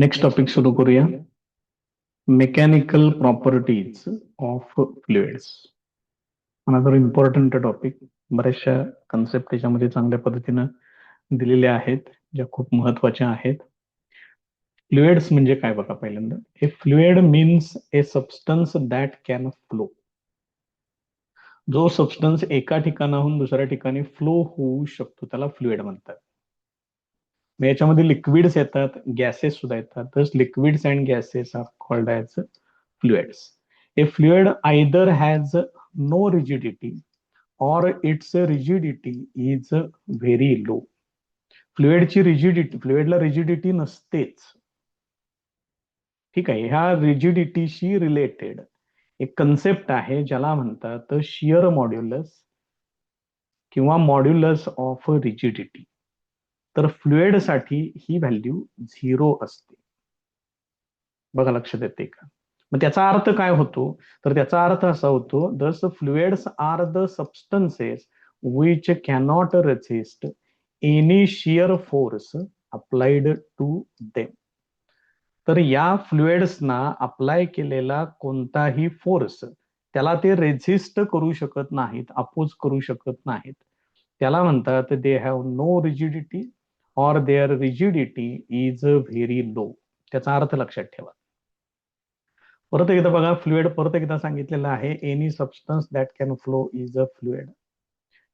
Next topic सुरू करूया. Mechanical properties of fluids. Another important topic. बऱ्याचशा कन्सेप्ट त्याच्यामध्ये चांगल्या पद्धतीनं दिलेल्या आहेत, ज्या खूप महत्वाच्या आहेत. फ्लुइड्स म्हणजे काय बघा पहिल्यांदा. A fluid means a substance that can flow. जो सबस्टन्स एका ठिकाणाहून दुसऱ्या ठिकाणी फ्लो होऊ शकतो त्याला फ्लुइड म्हणतात. याच्यामध्ये लिक्विड्स येतात, गॅसेस सुद्धा येतात. तर liquids and gases are called as fluids. A fluid either has no rigidity or its rigidity is very low. फ्लुइडला रिजिडिटी नसतेच. ठीक आहे. ह्या रिजिडिटीशी रिलेटेड एक कन्सेप्ट आहे ज्याला म्हणतात शियर मॉड्युलस किंवा मॉड्युलस ऑफ रिजिडिटी. तर फ्लुइडसाठी ही व्हॅल्यू 0 असते. बघा लक्षात येते का? मग त्याचा अर्थ काय होतो? तर त्याचा अर्थ असा होतो, thus fluids are the substances which cannot resist any shear force applied to them. तर या फ्लुइड्सना अप्लाय केलेला कोणताही फोर्स त्याला ते रेझिस्ट करू शकत नाहीत, अपोज करू शकत नाहीत. त्याला म्हणतात they have no rigidity or their rigidity is very low. त्याचा अर्थ लक्षात ठेवा. परत एकदा बघा, फ्लुइड परत एकदा सांगितलेलं आहे, any substance that can flow is a fluid.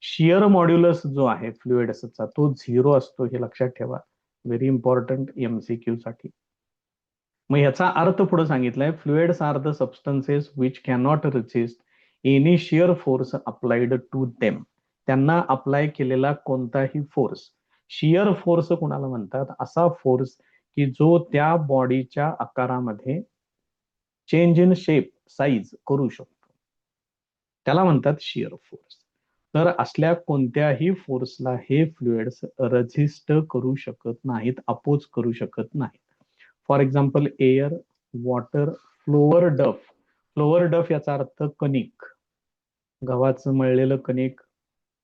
Shear modulus जो आहे फ्लुइड्सचा तो 0 असतो, हे लक्षात ठेवा. व्हेरी इम्पॉर्टंट एमसीक्यू साठी. मग याचा अर्थ पुढे सांगितलाय, fluids are the substances which cannot resist any shear force applied to them. त्यांना अप्लाय केलेला कोणताही फोर्स, शियर फोर्स कुणाला म्हणतात? असा फोर्स की जो त्या बॉडीच्या आकारामध्ये चेंज इन शेप, साईज करू शकतो, त्याला म्हणतात शियर फोर्स. तर असल्या कोणत्याही फोर्सला हे फ्लुइड्स रेझिस्ट करू शकत नाहीत, अपोज करू शकत नाहीत. For example air, water, flour dough. Flour dough याचा अर्थ कणिक, गव्हाचं मळलेलं कणिक,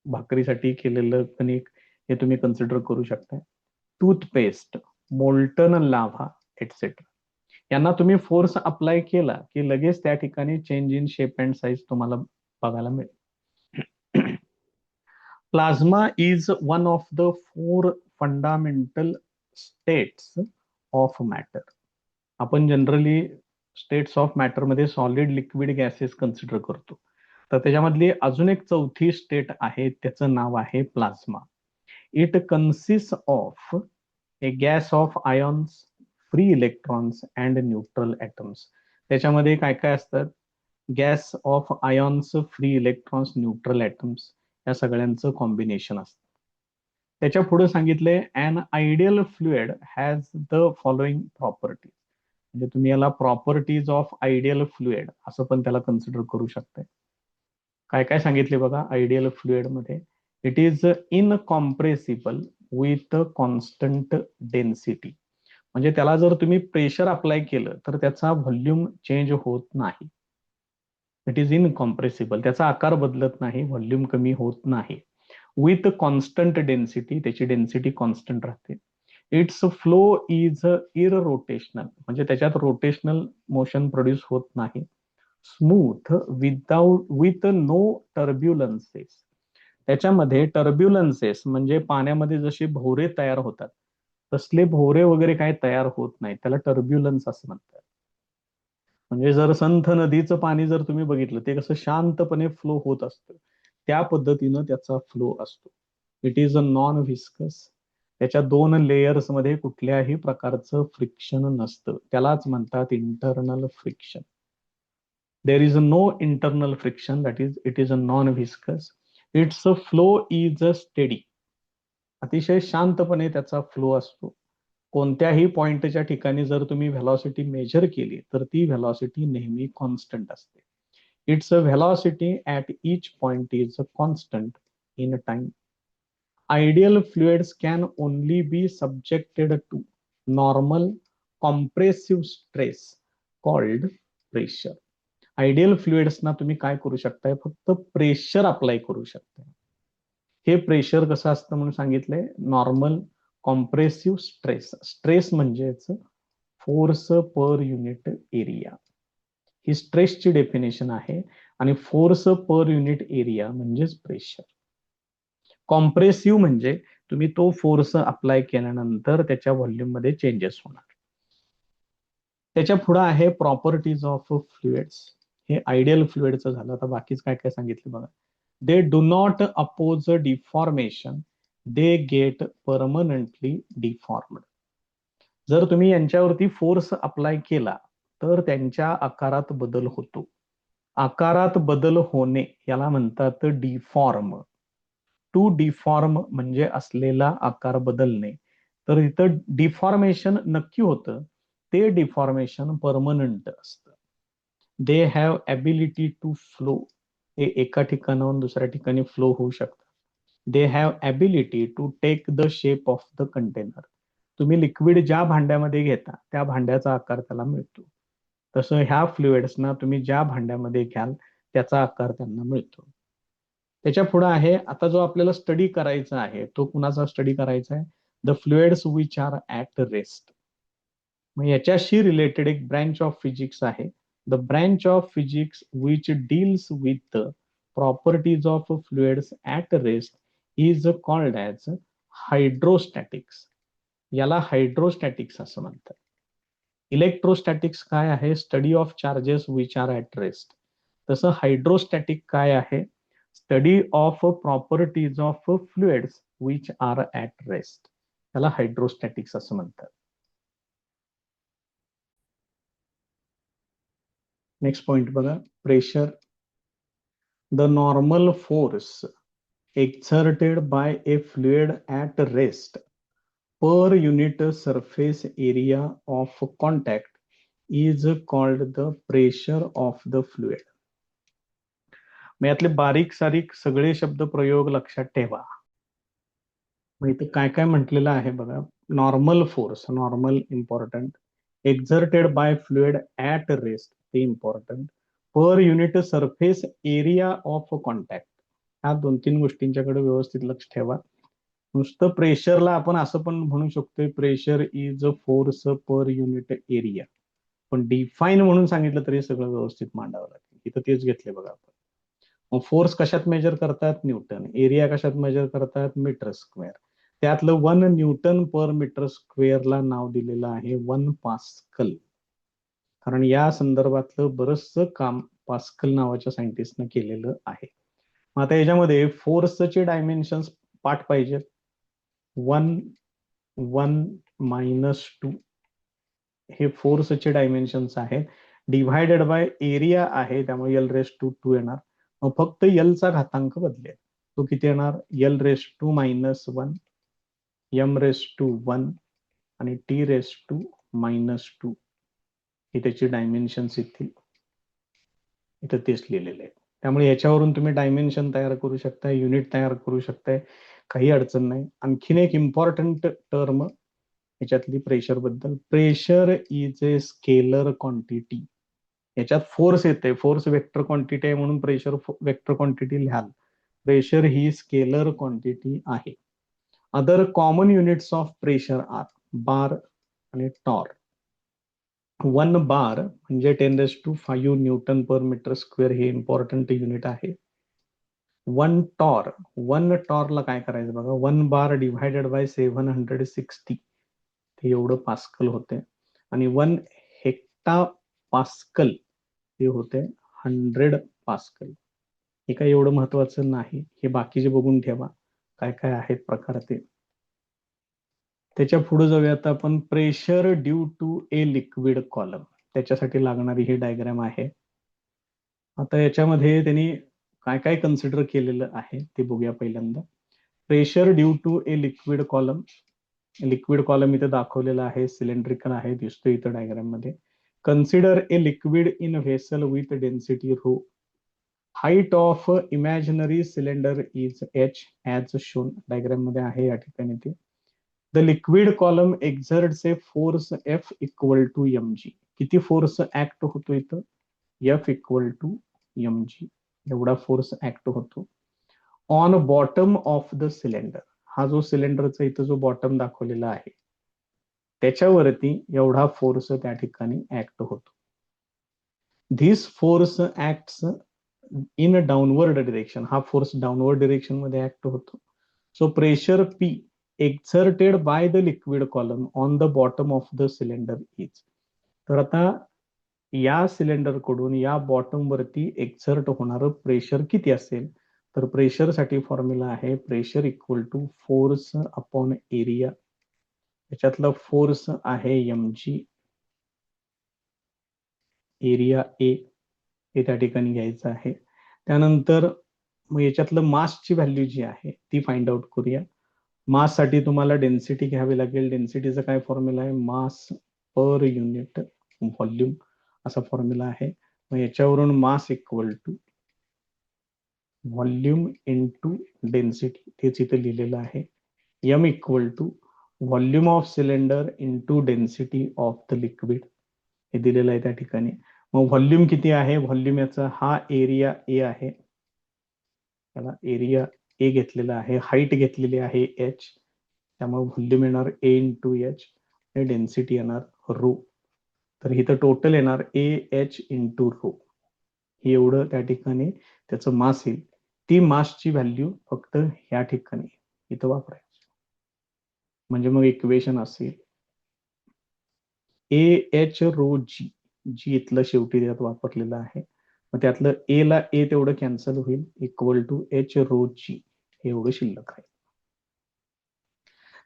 भाकरीसाठी केलेलं कणिक, हे तुम्ही कन्सिडर करू शकता. टूथपेस्ट, मोल्टन लाव्हा एटसेट्रा. यांना तुम्ही फोर्स अप्लाय केला की लगेच त्या ठिकाणी change in shape and size तुम्हाला बघायला मिळेल. Plasma is one of the 4 fundamental states of matter. आपण जनरली स्टेट्स ऑफ मॅटर मध्ये सॉलिड, लिक्विड, गॅसेस कन्सिडर करतो. तर त्याच्यामधली अजून एक चौथी स्टेट आहे, त्याचं नाव आहे plasma. It consist of a gas of ions, free electrons and neutral atoms. त्याच्यामध्ये काय काय असतात? Gas of ions, free electrons, neutral atoms, या सगळ्यांचं कॉम्बिनेशन असतं. त्याच्या पुढे सांगितले, an ideal fluid has the following properties. म्हणजे तुम्ही याला प्रॉपर्टीज ऑफ आयडियल फ्लुइड असं पण त्याला कन्सिडर करू शकताय. काय काय सांगितले बघा आयडियल फ्लुइड मध्ये. It is incompressible with constant density. म्हणजे त्याला जर तुम्ही प्रेशर अप्लाय केलं तर त्याचा व्हॉल्यूम चेंज होत नाही. इट इज इनकॉम्प्रेसिबल, त्याचा आकार बदलत नाही, व्हॉल्यूम कमी होत नाही. विथ कॉन्स्टंट डेन्सिटी, त्याची डेन्सिटी कॉन्स्टंट राहते. इट्स फ्लो इज इररोटेशनल, म्हणजे त्याच्यात रोटेशनल मोशन प्रोड्यूस होत नाही. Smooth with no turbulences. त्याच्यामध्ये टर्ब्युलन्सेस म्हणजे पाण्यामध्ये जसे भोवरे तयार होतात तसले भोवरे वगैरे काय तयार होत नाही, त्याला टर्ब्युलन्स असं म्हणतात. म्हणजे जर संथ नदीचं पाणी जर तुम्ही बघितलं, ते कसं शांतपणे फ्लो होत असतं, त्या पद्धतीनं त्याचा फ्लो असतो. It is a non viscous. त्याच्या 2 लेयर्स मध्ये कुठल्याही प्रकारचं फ्रिक्शन नसतं, त्यालाच म्हणतात internal friction. There is no internal friction, that is it is a non viscous. Its flow is steady. अतिशय शांतपणे त्याचा फ्लो असतो. कोणत्याही पॉइंटच्या ठिकाणी जर तुम्ही व्हेलॉसिटी मेजर केली तर ती व्हेलॉसिटी नेहमी कॉन्स्टंट असते. Its velocity at each point is constant in time. Ideal fluids can only be subjected to normal compressive stress called pressure. Ideal फ्लुइड्सना तुम्ही काय करू शकताय? फक्त प्रेशर अप्लाय करू शकताय. हे प्रेशर कसं असतं म्हणून सांगितलंय? Normal compressive stress. स्ट्रेस म्हणजेच फोर्स पर युनिट एरिया ही स्ट्रेसची डेफिनेशन आहे आणि फोर्स पर युनिट एरिया म्हणजेच प्रेशर. कॉम्प्रेसिव्ह म्हणजे तुम्ही तो फोर्स अप्लाय केल्यानंतर त्याच्या व्हॉल्यूम मध्ये चेंजेस होणार. त्याच्या पुढे आहे प्रॉपर्टीज ऑफ फ्लुइड्स. हे आयडियल फ्लुइडचं झालं. आता बाकीच काय काय सांगितलं बघा. They do not oppose deformation, they get permanently deformed. जर तुम्ही यांच्यावरती फोर्स अप्लाय केला तर त्यांच्या आकारात बदल होतो. आकारात बदल होणे याला म्हणतात डिफॉर्म. टू डिफॉर्म म्हणजे असलेला आकार बदलणे. तर इथं डिफॉर्मेशन नक्की होतं. ते डिफॉर्मेशन परमनंट असतं. They have ability to flow. हे एका ठिकाणाहून दुसऱ्या ठिकाणी फ्लो होऊ शकतात. They have ability to take the shape of the container. तुम्ही लिक्विड ज्या भांड्यामध्ये घेता त्या भांड्याचा आकार त्याला मिळतो. तसं ह्या फ्लुइड्सना तुम्ही ज्या भांड्यामध्ये घ्याल त्याचा आकार त्यांना मिळतो. त्याच्या पुढे आहे आता जो आपल्याला स्टडी करायचा आहे तो कुणाचा स्टडी करायचा आहे? The fluids which are at rest. मग याच्याशी रिलेटेड एक ब्रँच ऑफ फिजिक्स आहे. The branch of physics which deals with the properties of fluids at rest is called as hydrostatics. याला हायड्रोस्टॅटिक्स असं म्हणतात. इलेक्ट्रोस्टॅटिक्स काय आहे? Study of charges which are at rest. तसं हायड्रोस्टॅटिक काय आहे? Study of properties of fluids which are at rest. त्याला hydrostatics असं म्हणतात. नेक्स्ट पॉइंट बघा. Pressure. The normal force exerted by a fluid at rest per unit surface area of contact is called the pressure of the fluid. मग यातले बारीक सारीक सगळे शब्द प्रयोग लक्षात ठेवा. मग इथे काय काय म्हटलेलं आहे बघा. Normal force, normal important. Exerted by fluid at rest ते important. Per unit surface area of contact. ह्या 2-3 गोष्टींच्याकडे व्यवस्थित लक्ष ठेवा. नुसतं प्रेशरला आपण असं पण म्हणू शकतोय pressure is a force per unit area. पण डिफाईन म्हणून सांगितलं तरी सगळं व्यवस्थित मांडावं लागेल. इथं तेच घेतले बघा आपण. मग फोर्स कशात मेजर करतात? न्यूटन. एरिया कशात मेजर करतात? Metre square. त्यातलं 1 न्यूटन पर मीटर स्क्वेअरला नाव दिलेलं आहे 1 पास्कल. कारण या संदर्भातलं बरचसं काम पास्कल नावाच्या सायंटिस्टनं केलेलं आहे. मग आता याच्यामध्ये फोर्सचे डायमेन्शन्स पाठ पाहिजे. 1, 1 मायनस 2 हे फोर्सचे डायमेन्शन्स आहेत. डिव्हायडेड बाय एरिया आहे त्यामुळे एल रेस टू 2 येणार. मग फक्त एल चा घातांक बदलेल. तो किती येणार? L raise to minus 1, M raise to 1 आणि टी रेस टू मायनस 2 हे त्याची डायमेन्शन्स येतील. इथं तेच लिहिलेले आहे. त्यामुळे याच्यावरून तुम्ही डायमेन्शन तयार करू शकताय, युनिट तयार करू शकताय, काही अडचण नाही. आणखीन एक इम्पॉर्टंट टर्म याच्यातली प्रेशर बद्दल. Pressure is a scalar quantity. याच्यात फोर्स येते, फोर्स वेक्टर क्वांटिटी आहे म्हणून प्रेशर वेक्टर क्वांटिटी लिहाल. प्रेशर ही स्केलर क्वांटिटी आहे. Other common units of pressure are bar आणि टॉर. 1 बार म्हणजे 10⁵ न्यूटन पर मीटर स्क्वेअर हे इम्पॉर्टंट युनिट आहे. 1 टॉर, 1 टॉरला काय करायचं बघा. 1 बार डिव्हायडेड बाय 760 ते एवढं पास्कल होते. आणि 1 हेक्टा पास्कल हे होते 100 पास्कल. हे काही एवढं महत्वाचं नाही. हे बाकीचे बघून ठेवा काय काय आहेत प्रकार ते. त्याच्या पुढे जाऊया आता आपण. Pressure due to a liquid column. त्याच्यासाठी लागणारी ही डायग्राम आहे. आता याच्यामध्ये त्यांनी काय काय कन्सिडर केलेलं आहे ते बघूया पहिल्यांदा. Pressure due to a liquid column. Liquid column इथे दाखवलेला आहे, सिलेंड्रिकल आहे, दिसतो इथं डायग्राम मध्ये. Consider a liquid in vessel with density rho. Height of imaginary cylinder is H as shown. Diagram मध्ये आहे या ठिकाणी ते. The liquid column exerts a force F equal to M G. किती फोर्स ऍक्ट होतो इथं? F equal to M G एवढा force act होतो. On bottom of the cylinder. हा जो सिलेंडरचा इथं जो बॉटम दाखवलेला आहे त्याच्यावरती एवढा फोर्स त्या ठिकाणी ऍक्ट होतो. This force acts in downward direction. हा फोर्स डाऊनवर्ड डिरेक्शन मध्ये ऍक्ट होतो. So pressure P exerted by the liquid column on the bottom of the cylinder is. तर आता या सिलेंडर कडून या बॉटम वरती एक्झर्ट होणारं प्रेशर किती असेल, तर प्रेशर साठी फॉर्म्युला आहे pressure equal to force upon area. त्याच्यातलं फोर्स आहे mg, एरिया ए हे त्या ठिकाणी घ्यायचं आहे. त्यानंतर मग याच्यातलं मासची व्हॅल्यू जी आहे ती फाइंड आउट करूया. मास साठी तुम्हाला डेन्सिटी घ्यावी लागेल. डेन्सिटीचा काय फॉर्म्युला आहे, मास पर युनिट व्हॉल्यूम असा फॉर्म्युला आहे. मग याच्यावरून mass equal to volume into density तेच इथे लिहिलेलं आहे. M equal to volume of cylinder into density of the liquid हे दिलेलं आहे त्या ठिकाणी. मग व्हॉल्यूम किती आहे, व्हॉल्यूम याचा हा एरिया ए आहे, त्याला एरिया ए घेतलेला आहे, हाईट घेतलेली आहे एच, त्यामुळे व्हॉल्यूम येणार ए इंटू एच आणि डेन्सिटी येणार रो. तर इथं टोटल येणार ए एच इंटू रो. हे एवढं त्या ठिकाणी त्याचं मास येईल. ती मासची व्हॅल्यू फक्त या ठिकाणी इथं वापरायची. म्हणजे मग इक्वेशन असेल ए एच रो जी, जी इथलं शेवटी त्यात वापरलेलं आहे. मग त्यातलं ए ला ए तेवढं कॅन्सल होईल, equal to H rho G हे एवढं शिल्लक आहे.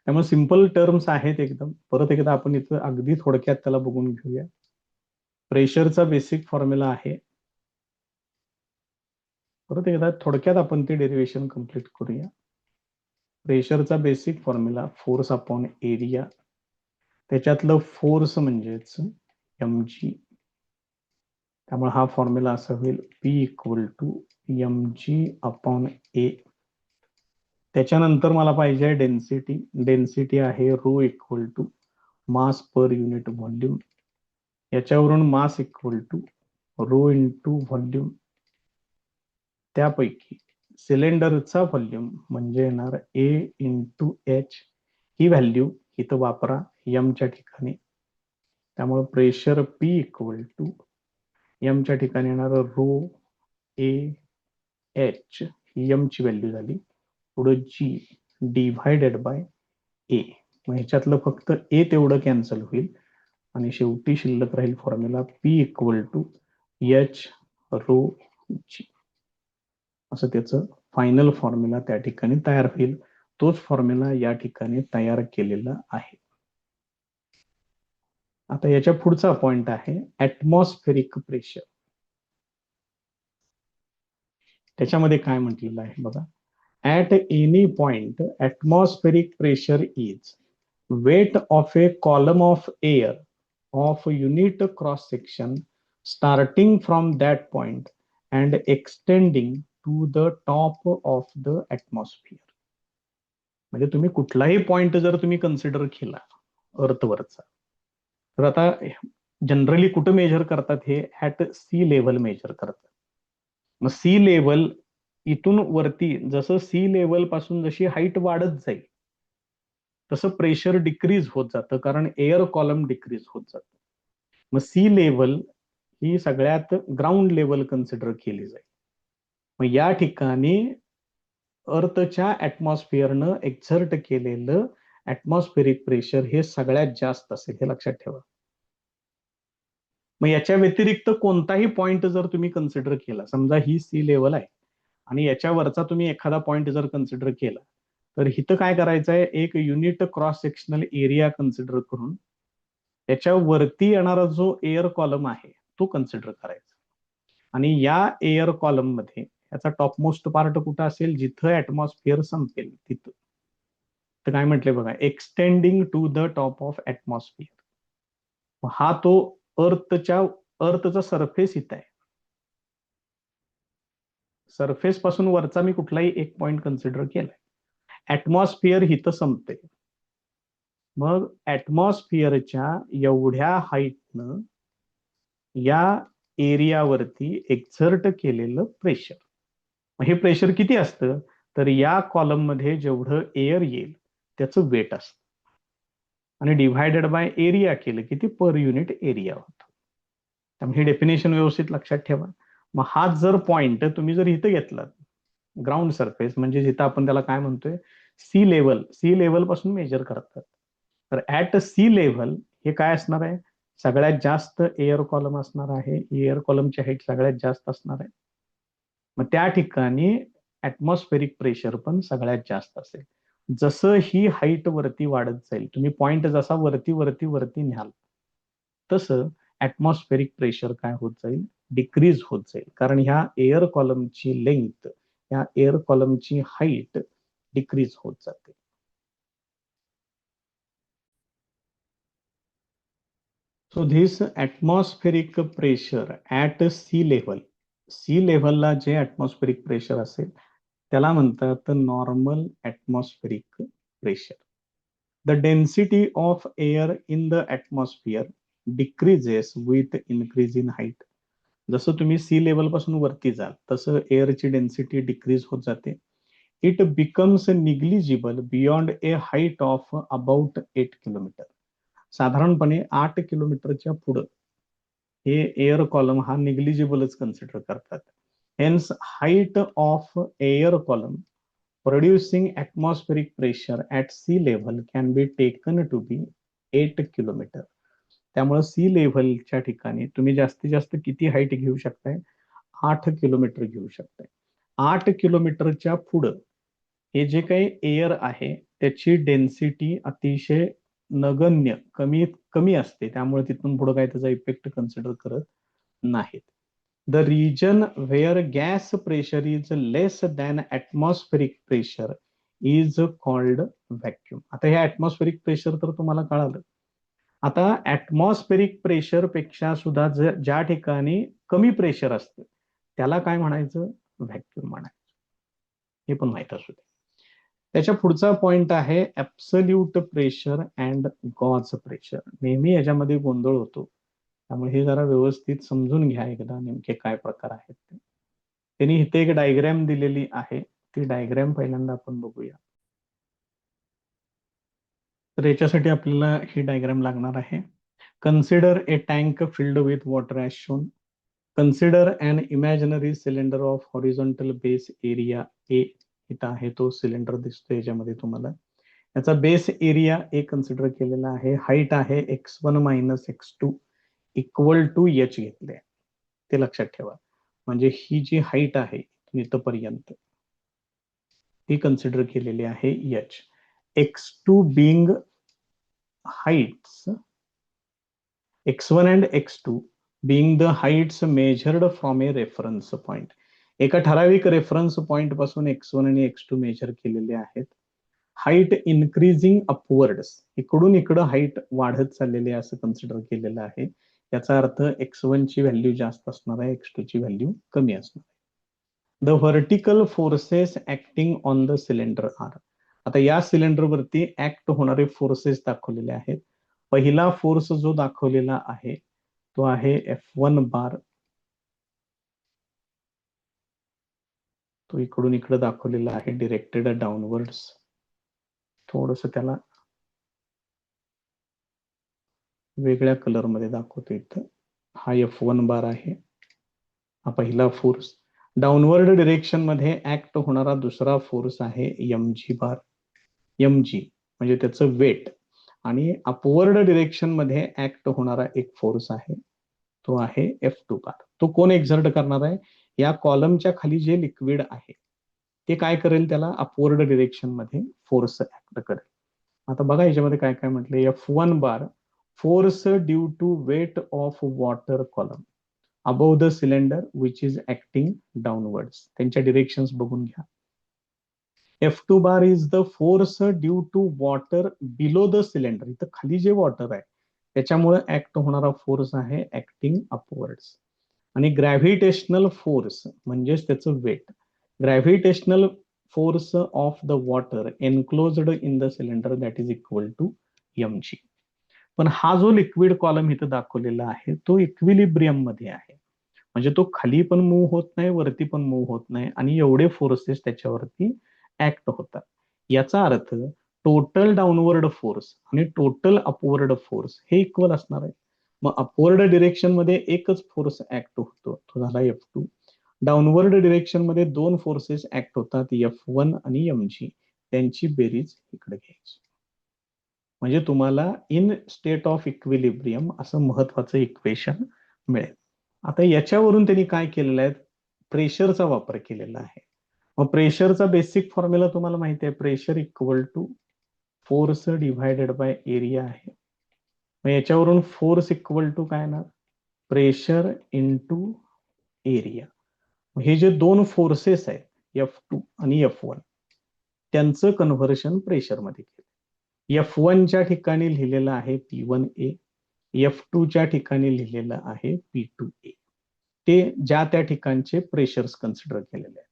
त्यामुळे सिंपल टर्म्स आहेत एकदम. परत एकदा आपण इथं अगदी थोडक्यात त्याला बघून घेऊया. प्रेशरचा बेसिक फॉर्म्युला आहे, परत एकदा थोडक्यात आपण ते डेरिवेशन कम्प्लीट करूया. प्रेशरचा basic formula force upon area, त्याच्यातलं फोर्स म्हणजेच mg, त्यामुळे हा फॉर्म्युला असा होईल P equal to mg upon A. त्याच्यानंतर मला पाहिजे डेन्सिटी. डेन्सिटी आहे rho equal to mass per unit volume. याच्यावरून mass equal to rho into volume. त्यापैकी सिलेंडरचा व्हॉल्यूम म्हणजे येणार ए इंटू एच. ही व्हॅल्यू इथं वापरा एमच्या ठिकाणी. त्यामुळे प्रेशर P इक्वल टू एमच्या ठिकाणी येणार रो ए एच, ही एमची व्हॅल्यू झाली, पुढे जी डिव्हायडेड बाय ए. मग ह्याच्यातलं फक्त ए तेवढं कॅन्सल होईल आणि शेवटी शिल्लक राहील formula P equal to H rho G. असं त्याचं फायनल फॉर्म्युला त्या ठिकाणी तयार होईल. तोच फॉर्म्युला या ठिकाणी तयार केलेला आहे. आता याच्या पुढचा पॉइंट आहे ऍटमॉस्फेरिक प्रेशर. त्याच्यामध्ये काय म्हटलेलं आहे बघा, at any point atmospheric pressure is weight of a column of air of unit cross section starting from that point and extending to the top of the atmosphere. म्हणजे तुम्ही कुठलाही point जर तुम्ही कन्सिडर केला अर्थवरचा, तर आता जनरली कुठं major करतात, हे ऍट सी लेवल मेजर करतात. मग सी लेवल इथून वरती जसं सी लेवल पासून जशी हाईट वाढत जाईल तसं प्रेशर डिक्रीज होत जातं, कारण एअर कॉलम डिक्रीज होत जातं. मग सी लेवल ही सगळ्यात ग्राउंड लेवल कन्सिडर केली जाईल. मग या ठिकाणी अर्थच्या ऍटमॉस्फिअरनं एक्झर्ट केलेलं ऍटमॉस्फेरिक प्रेशर हे सगळ्यात जास्त असेल, हे लक्षात ठेवा. मग याच्या व्यतिरिक्त कोणताही पॉइंट जर तुम्ही कन्सिडर केला, समजा ही सी लेवल आहे आणि याच्यावरचा तुम्ही एखादा पॉइंट जर कन्सिडर केला, तर इथं काय करायचं आहे, एक unit cross sectional area consider करून त्याच्यावरती येणारा जो एअर कॉलम आहे तो कन्सिडर करायचा. आणि या एअर कॉलम मध्ये याचा टॉपमोस्ट पार्ट कुठं असेल, जिथं ऍटमॉस्फिअर संपेल तिथं. तर काय म्हटले बघा, extending to the top of atmosphere. हा तो अर्थचा सरफेस इथं आहे. सरफेस पासून वरचा मी कुठलाही एक पॉइंट कन्सिडर केलाय, ऍटमॉस्फिअर हिथं संपते. मग ऍटमॉस्फिअरच्या एवढ्या हाईटनं या एरियावरती एक्झर्ट केलेलं प्रेशर, हे प्रेशर किती असतं, तर या कॉलम मध्ये जेवढं एअर येईल त्याचं वेट असतं. आणि डिव्हायडेड बाय एरिया केलं की ते पर युनिट एरिया होतं. त्यामुळे हे डेफिनेशन व्यवस्थित लक्षात ठेवा. मग हाच जर पॉइंट तुम्ही जर इथं घेतलात, ग्राउंड सरफेस म्हणजे जिथं आपण त्याला काय म्हणतोय, सी लेवल पासून मेजर करतात. तर ऍट सी लेव्हल हे काय असणार आहे, सगळ्यात जास्त एअर कॉलम असणार आहे, एअर कॉलमची हाईट सगळ्यात जास्त असणार आहे. मग त्या ठिकाणी ऍटमॉस्फेरिक प्रेशर पण सगळ्यात जास्त असेल. जसं ही हाईट वरती वाढत जाईल, तुम्ही पॉइंट जसा वरती वरती वरती न्याल, तसं ऍटमॉस्फेरिक प्रेशर काय होत जाईल, डिक्रीज होत जाईल. कारण ह्या एअर कॉलमची लेंथ, या एअर कॉलमची हाईट डिक्रीज होत जाते. So this atmospheric pressure at sea लेव्हलला जे ऍटमॉस्फेरिक प्रेशर असेल त्याला म्हणतात normal atmospheric pressure. The density of air in the atmosphere decreases with increase in height. जसं तुम्ही सी लेवल पासून वरती जाल तसं एअरची डेन्सिटी डिक्रीज होत जाते. It becomes negligible beyond a height of about 8 kilometre. साधारणपणे 8 किलोमीटरच्या पुढं हे एअर कॉलम हा निग्लिजिबलच कन्सिडर करतात. Hence height of air column producing atmospheric pressure at sea level can be taken to be 8 kilometre. त्यामुळे सी लेव्हलच्या ठिकाणी तुम्ही जास्तीत जास्त किती हाईट घेऊ शकताय, 8 किलोमीटर घेऊ शकताय. 8 किलोमीटरच्या पुढं हे जे काही एअर आहे त्याची डेन्सिटी अतिशय नगण्य कमीत कमी असते, त्यामुळे तिथून पुढे काय त्याचा इफेक्ट कन्सिडर करत नाहीत. The region where gas pressure is less than atmospheric pressure is called vacuum. आता हे ऍटमॉस्फेरिक प्रेशर तर तुम्हाला कळालं. आता ऍटमॉस्फेरिक प्रेशर पेक्षा सुद्धा ज्या ठिकाणी कमी प्रेशर असतं त्याला काय म्हणायचं, व्हॅक्युम म्हणायचं. हे पण माहित असू दे. त्याच्या पुढचा पॉइंट आहे absolute pressure and gauge pressure. नेहमी याच्यामध्ये गोंधळ होतो, त्यामुळे हे जरा व्यवस्थित समजून घ्या एकदा नेमके काय प्रकार आहेत ते. त्यांनी इथे एक डायग्रॅम दिलेली आहे, ती डायग्रॅम पहिल्यांदा आपण बघूया. तर याच्यासाठी आपल्याला ही डायग्रॅम लागणार आहे. Consider a tank filled with water as shown. Consider an imaginary cylinder of horizontal base area A. इथं आहे तो सिलेंडर दिसतो याच्यामध्ये तुम्हाला. याचा बेस एरिया ए कन्सिडर केलेला आहे. हाईट आहे x1 minus x2 equal to H घेतले, ते लक्षात ठेवा. म्हणजे ही जी हाईट आहे इथपर्यंत ती कन्सिडर केलेली आहे H. x2 being heights, x1 and x2 being the heights measured from a reference point. एका ठराविक रेफरन्स पॉइंट पासून x1 आणि x2 मेजर केलेले आहेत. हाईट इन्क्रीजिंग अपवर्ड्स, इकडून इकडं हाईट वाढत चाललेली आहे असं कन्सिडर केलेलं आहे. याचा अर्थ x1 ची व्हॅल्यू जास्त असणार आहे, x2 ची व्हॅल्यू कमी असणार आहे. The vertical forces acting on the cylinder are. आता या सिलेंडरवरती ऍक्ट होणारे फोर्सेस दाखवलेले आहेत. पहिला फोर्स जो दाखवलेला आहे तो आहे F1 बार. तो इकडून इकडे दाखवलेला आहे, डिरेक्टेड डाऊनवर्ड्स. थोडस त्याला वेगळ्या कलर मध्ये दाखवतो इथं. हा F1 बार आहे, हा पहिला फोर्स. डाऊनवर्ड डिरेक्शन मध्ये ऍक्ट होणारा दुसरा फोर्स आहे mg बार. mg म्हणजे त्याचं वेट. आणि अपवर्ड डिरेक्शन मध्ये ऍक्ट होणारा एक फोर्स आहे, तो आहे F2 बार. तो कोण एक्झर्ट करणार आहे, या कॉलमच्या खाली जे लिक्विड आहे ते काय करेल, त्याला अपवर्ड डिरेक्शन मध्ये फोर्स ऍक्ट करेल. आता बघा याच्यामध्ये काय काय म्हटले. F1 bar force due to weight of water column above the cylinder which is acting downwards. त्यांच्या डिरेक्शन्स बघून घ्या. F2 bar is the force due to water below the cylinder. इथं खाली जे वॉटर आहे त्याच्यामुळे ऍक्ट होणारा फोर्स आहे ऍक्टिंग अपवर्ड्स. आणि ग्रॅव्हिटेशनल फोर्स म्हणजेच त्याचं weight. Gravitational force of the water enclosed in the cylinder that is equal to mg. पण हा जो लिक्विड कॉलम इथं दाखवलेला आहे तो इक्विलिब्रियम मध्ये आहे, म्हणजे तो खाली पण मूव्ह होत नाही, वरती पण मूव्ह होत नाही, आणि एवढे फोर्सेस त्याच्यावरती ऍक्ट होतात. याचा अर्थ टोटल डाऊनवर्ड फोर्स आणि टोटल अपवर्ड फोर्स हे इक्वल असणार आहे. मग अपवर्ड डिरेक्शन मध्ये एकच फोर्स ऍक्ट होतो, तो झाला F2. डाऊनवर्ड डिरेक्शन मध्ये दोन फोर्सेस ऍक्ट होतात, F1 आणि mg. त्यांची बेरीज इकडे घ्यायची. म्हणजे तुम्हाला इन स्टेट ऑफ इक्विलिब्रियम असं महत्वाचं इक्वेशन मिळेल. आता याच्यावरून त्यांनी काय केलेलं आहे, प्रेशरचा वापर केलेला आहे. मग प्रेशरचा बेसिक फॉर्म्युला तुम्हाला माहिती आहे, pressure equal to force divided by area आहे. मग याच्यावरून फोर्स इक्वल टू काय ना, प्रेशर इंटू एरिया. हे जे दोन फोर्सेस आहेत F2 आणि F1, त्यांचं कन्व्हर्शन प्रेशरमध्ये केलं. F1 च्या ठिकाणी लिहिलेलं आहे P1A, F2 च्या ठिकाणी लिहिलेलं आहे P2A. ते ज्या त्या ठिकाणचे प्रेशर्स कन्सिडर केलेले आहेत.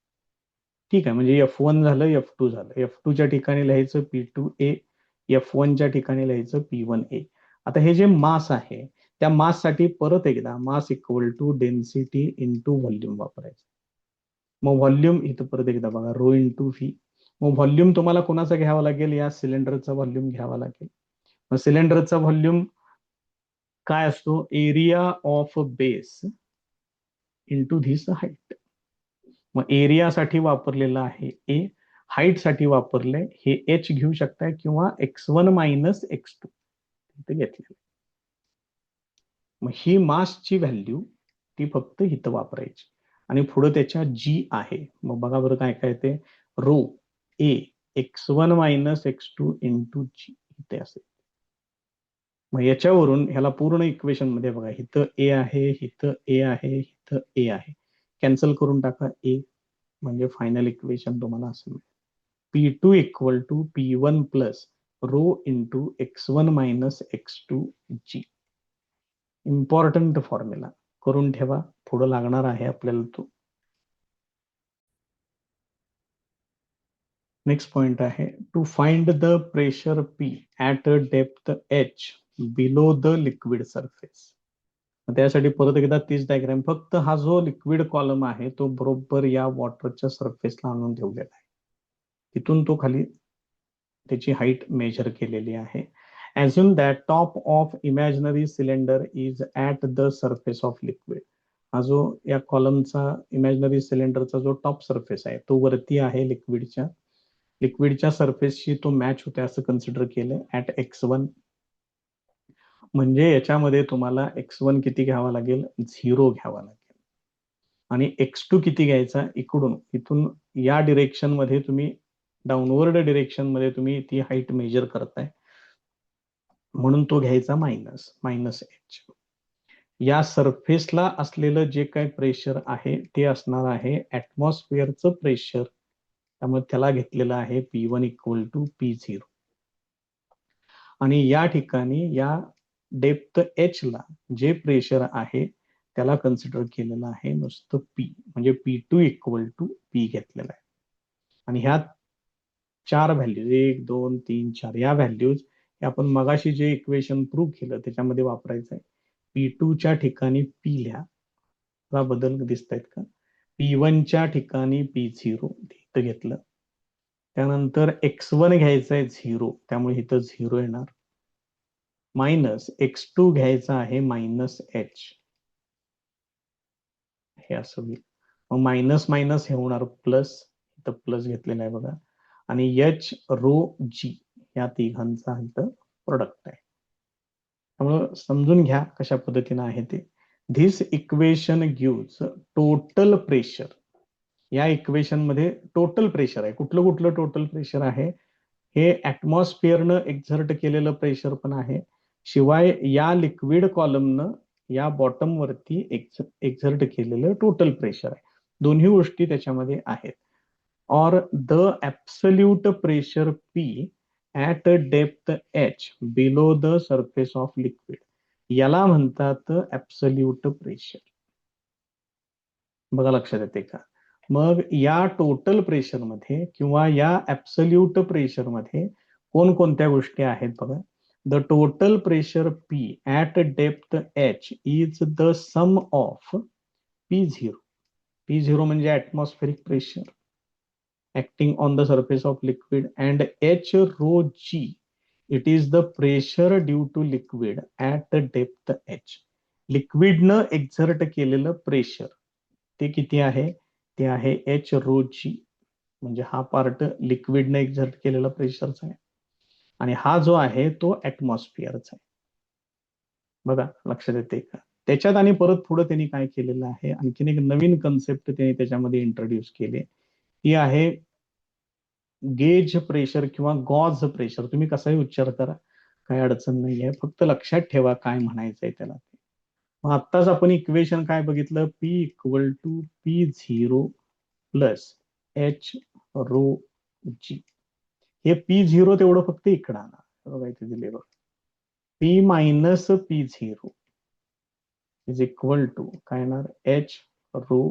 ठीक आहे, म्हणजे F1 झालं, F2 झालं. F2 च्या ठिकाणी लिहायचं P2A, F1 च्या ठिकाणी लिहायचं P1A. आता हे जे मास आहे, त्या मास साठी परत एकदा mass equal to density into volume वापरायचं. मग व्हॉल्यूम इथं परत एकदा बघा, रो इंटू व्ही. मग व्हॉल्यूम तुम्हाला कोणाचा घ्यावा लागेल, या सिलेंडरचा व्हॉल्यूम घ्यावा लागेल. मग सिलेंडरचा व्हॉल्यूम काय असतो, area of base into this height. मग एरियासाठी वापरलेलं आहे ए, हाईट साठी वापरले हे एच घेऊ शकताय किंवा x1 मायनस x2 इथे घेतलेलं. मग ही मासची व्हॅल्यू ती फक्त इथं वापरायची आणि पुढे त्याच्या जी आहे. मग बघा बरं काय काय ते, रो ए x1 मायनस x2 इंटू जी इथे असेल. मग याच्यावरून ह्याला पूर्ण इक्वेशन मध्ये बघा, इथं ए आहे, इथं ए आहे, इथं ए आहे, कॅन्सल करून टाका ए. म्हणजे फायनल इक्वेशन तुम्हाला असं मिळेल, P2 equal to P1 plus rho into x1 minus x2 G. Important formula करून ठेवा, पुढे लागणार आहे आपल्याला तो. नेक्स्ट पॉइंट आहे, to find the pressure P at a depth H below the liquid surface. त्यासाठी परत एकदा तीच डायग्राम, फक्त हा जो लिक्विड कॉलम आहे तो बरोबर या वॉटरच्या सरफेसला आणून ठेवलेला आहे. तिथून तो खाली त्याची हाईट मेजर केलेली आहे. Assume that top of imaginary cylinder is at the surface of liquid. हा जो या कॉलमचा इमॅजिनरी सिलेंडरचा जो टॉप सरफेस आहे तो वरती आहे लिक्विडच्या सरफेसशी तो मॅच होते असं कन्सिडर केलं ऍट x1. म्हणजे याच्यामध्ये तुम्हाला x1 किती घ्यावा लागेल, 0 घ्यावा लागेल. आणि x2 किती घ्यायचा, इथून या डिरेक्शन मध्ये तुम्ही डाऊनवर्ड डिरेक्शन मध्ये तुम्ही ती हाईट मेजर करताय, म्हणून तो घ्यायचा मायनस एच. या सरफेसला असलेलं जे काही प्रेशर आहे ते असणार आहे ऍटमॉस्फिअरचं प्रेशर, त्यामुळे त्याला घेतलेलं आहे P1 इक्वल टू P0. आणि या ठिकाणी या डेप्थ एच ला जे प्रेशर आहे त्याला कन्सिडर केलेलं आहे नुसतं P, म्हणजे P2 इक्वल टू P घेतलेला आहे. आणि ह्या 4 व्हॅल्यूज 1 2 3 4 या व्हॅल्यूज आपण मगाशी जे इक्वेशन प्रूव्ह केलं त्याच्यामध्ये वापरायचं आहे. P2 च्या ठिकाणी P लिहा, हा बदल दिसत आहेत का, P1 च्या ठिकाणी P0 इथं घेतलं. त्यानंतर x1 घ्यायचं आहे 0, त्यामुळे इथं 0 येणार, मायनस x2 घ्यायचा आहे मायनस एच, हे असं होईल. मग मायनस मायनस हे होणार प्लस, इथं प्लस घेतलेलं आहे बघा, आणि एच रो जी या तिघांचा इथं प्रोडक्ट आहे. त्यामुळं समजून घ्या कशा पद्धतीने आहे ते. This equation gives total pressure. या इक्वेशन मध्ये टोटल प्रेशर आहे, कुठलं कुठलं टोटल प्रेशर आहे, हे ऍटमॉस्फिअरनं एक्झर्ट केलेलं प्रेशर पण आहे, शिवाय या लिक्विड कॉलमनं या बॉटम वरती एक्झर्ट केलेलं टोटल प्रेशर आहे. दोन्ही गोष्टी त्याच्यामध्ये आहेत. और the absolute pressure P at depth H below the surface of liquid, याला म्हणतात ऍब्सोल्यूट प्रेशर. बघा लक्षात येते का. मग या टोटल प्रेशर मध्ये किंवा या ऍब्सोल्यूट प्रेशर मध्ये कोणकोणत्या गोष्टी आहेत बघा. The total pressure P at depth H is the sum of P0. P0 म्हणजे atmospheric pressure, acting on the surface of liquid, and H rho G, it is the pressure due to liquid at the depth H. लिक्विडनं exert केलेलं pressure ते किती आहे? ते आहे H rho जी. म्हणजे हा पार्ट लिक्विडनं एक्झर्ट केलेला प्रेशरचा आहे आणि हा जो आहे तो ऍटमॉस्फिअरचा आहे. बघा लक्षात येते का? त्याच्यात आणि परत पुढे त्यांनी काय केलेलं आहे, आणखीन एक नवीन कन्सेप्ट त्यांनी त्याच्यामध्ये इंट्रोड्यूस केली. ती आहे गेज प्रेशर किंवा गॉज प्रेशर. तुम्ही कसाही उच्चार करा, काही अडचण नाही आहे, फक्त लक्षात ठेवा काय म्हणायचंय त्याला. मग आत्ताच आपण इक्वेशन काय बघितलं, P equal to P zero plus H rho G. हे पी झिरो तेवढं फक्त इकडं आणा, बघा इथे दिले बघ, P minus P zero is equal to काय येणार, एच रो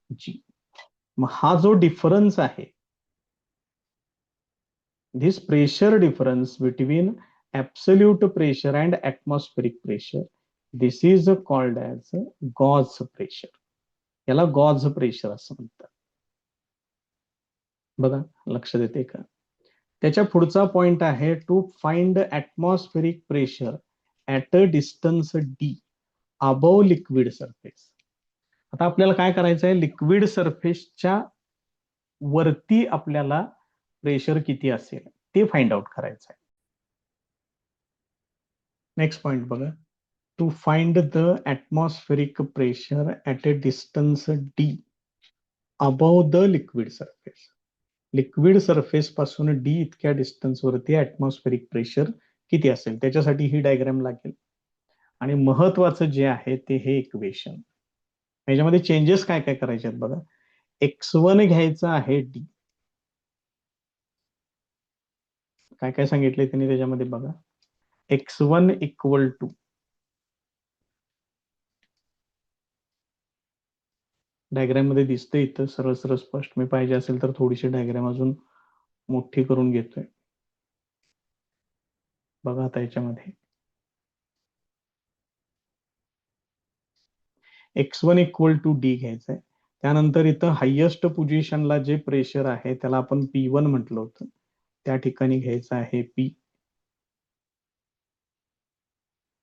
जी. मग हा जो डिफरन्स आहे, this pressure difference between absolute pressure and atmospheric pressure, this is called as gauge pressure. याला गॉज प्रेशर असं म्हणतात. बघा लक्षात येते का? त्याच्या पुढचा पॉइंट आहे to find atmospheric pressure at a distance D above liquid surface. आता आपल्याला काय करायचं आहे, लिक्विड सरफेसच्या वरती आपल्याला प्रेशर किती असेल ते फाइंड आउट करायचं आहे. नेक्स्ट पॉइंट बघा, to find the atmospheric pressure at a distance d above the liquid surface. Liquid surface पासून डी इतक्या डिस्टन्स वरती ऍटमॉस्फेरिक प्रेशर किती असेल त्याच्यासाठी ही डायग्राम लागेल. आणि महत्वाचं जे आहे ते हे इक्वेशन, याच्यामध्ये चेंजेस काय काय करायचे आहेत बघा. x1 घ्यायचं आहे डी, काय काय सांगितले त्यांनी त्याच्यामध्ये बघा. x1 इक्वल टू, डायग्राम मध्ये दिसतंय इथं सरळ सरळ स्पष्ट, मी पाहिजे असेल तर थोडीशी डायग्राम अजून मोठी करून घेतोय. बघा आता याच्यामध्ये x1 इक्वल टू डी घ्यायचंय. त्यानंतर इथं हायेस्ट पोझिशनला जे प्रेशर आहे त्याला आपण P1 म्हटलं होतं, त्या ठिकाणी घ्यायचं आहे P.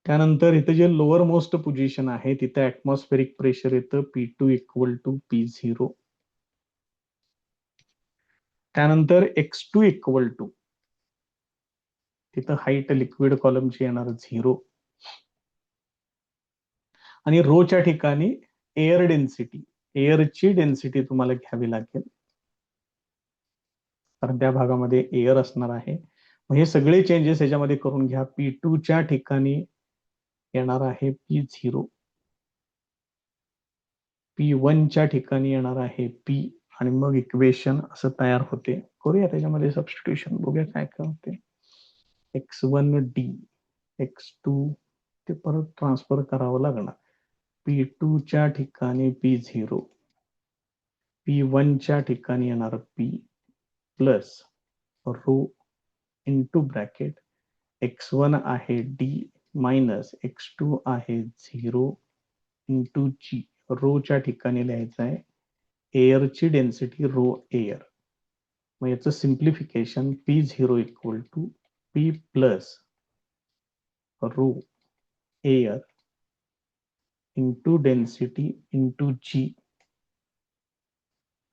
त्यानंतर इथं जे लोअर मोस्ट पोझिशन आहे तिथं ऍटमॉस्फेरिक प्रेशर येतं P2 इक्वल टू P0. त्यानंतर x2 इक्वल टू, तिथं हाईट लिक्विड कॉलमची येणार 0. आणि रोच्या ठिकाणी एअर डेन्सिटी, एअरची डेन्सिटी तुम्हाला घ्यावी लागेल, कारण त्या भागामध्ये एअर असणार आहे. मग हे सगळे चेंजेस याच्यामध्ये करून घ्या. P2 च्या ठिकाणी येणार आहे P0, P1 च्या ठिकाणी येणार आहे P, आणि मग इक्वेशन असं तयार होते. करूया त्याच्यामध्ये सबस्टिट्यूशन, बघूया काय काय होते. x1 डी, x2 ते परत ट्रान्सफर करावं लागणार. P2 च्या ठिकाणी P0, P1 च्या ठिकाणी येणार P plus rho into bracket x1 आहे डी मायनस x2 आहे 0 इंटू जी. रोच्या ठिकाणी लिहायचं आहे एअरची डेन्सिटी रो एअर. मग याचं simplification P0 equal to P plus rho air into density into G.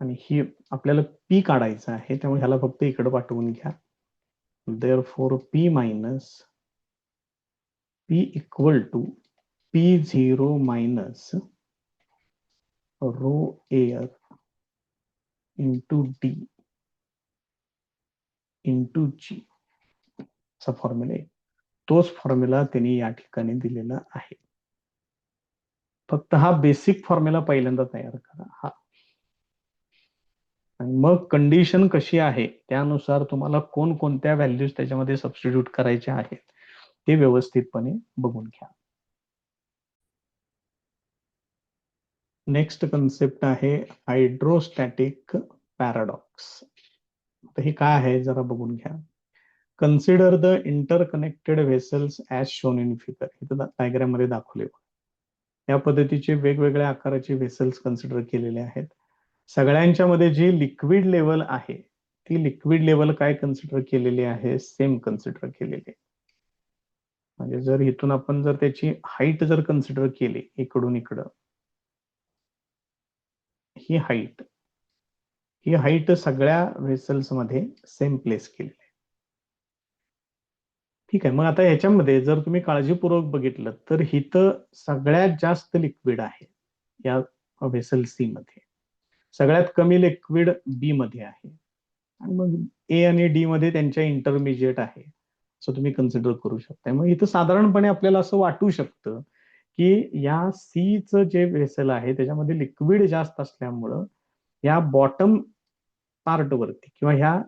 आणि ही आपल्याला पी काढायचं आहे, त्यामुळे ह्याला फक्त इकडे पाठवून घ्या. Therefore P minus P equal to P0 minus rho air into D into G चा फॉर्म्युला आहे. तोच फॉर्म्युला त्यांनी या ठिकाणी दिलेला आहे. फक्त हा बेसिक फॉर्म्युला पहिल्यांदा तयार करा हा, आणि मग कंडिशन कशी आहे त्यानुसार तुम्हाला कोणकोणत्या व्हॅल्यूज त्याच्यामध्ये सबस्टिट्यूट करायच्या आहेत ते व्यवस्थितपणे बघून घ्या. नेक्स्ट कन्सेप्ट आहे हायड्रोस्टॅटिक पॅराडॉक्स. तर हे काय आहे जरा बघून घ्या. Consider the interconnected vessels as shown in figure. इथं डायग्राम मध्ये दाखवले. या पद्धतीचे वेगवेगळ्या आकाराचे व्हेसल्स कन्सिडर केलेले आहेत. सगळ्यांच्या मध्ये जी लिक्विड लेवल आहे ती लिक्विड लेवल काय कन्सिडर केलेली आहे, सेम कन्सिडर केलेली आहे. म्हणजे जर इथून आपण जर त्याची हाईट जर कन्सिडर केली इकडून इकडं, ही हाईट सगळ्या व्हेसल्स मध्ये सेम प्लेस केली आहे. ठीक आहे. मग आता ह्याच्यामध्ये जर तुम्ही काळजीपूर्वक बघितलं तर इथं सगळ्यात जास्त लिक्विड आहे या व्हेसल सी मध्ये, सगळ्यात कमी लिक्विड बी मध्ये आहे, आणि मग ए आणि डी मध्ये त्यांच्या इंटरमिजिएट आहे, असं तुम्ही कन्सिडर करू शकता. मग इथं साधारणपणे आपल्याला असं वाटू शकतं की या सीचं जे व्हेसल आहे त्याच्यामध्ये लिक्विड जास्त असल्यामुळं या बॉटम पार्ट वरती किंवा ह्या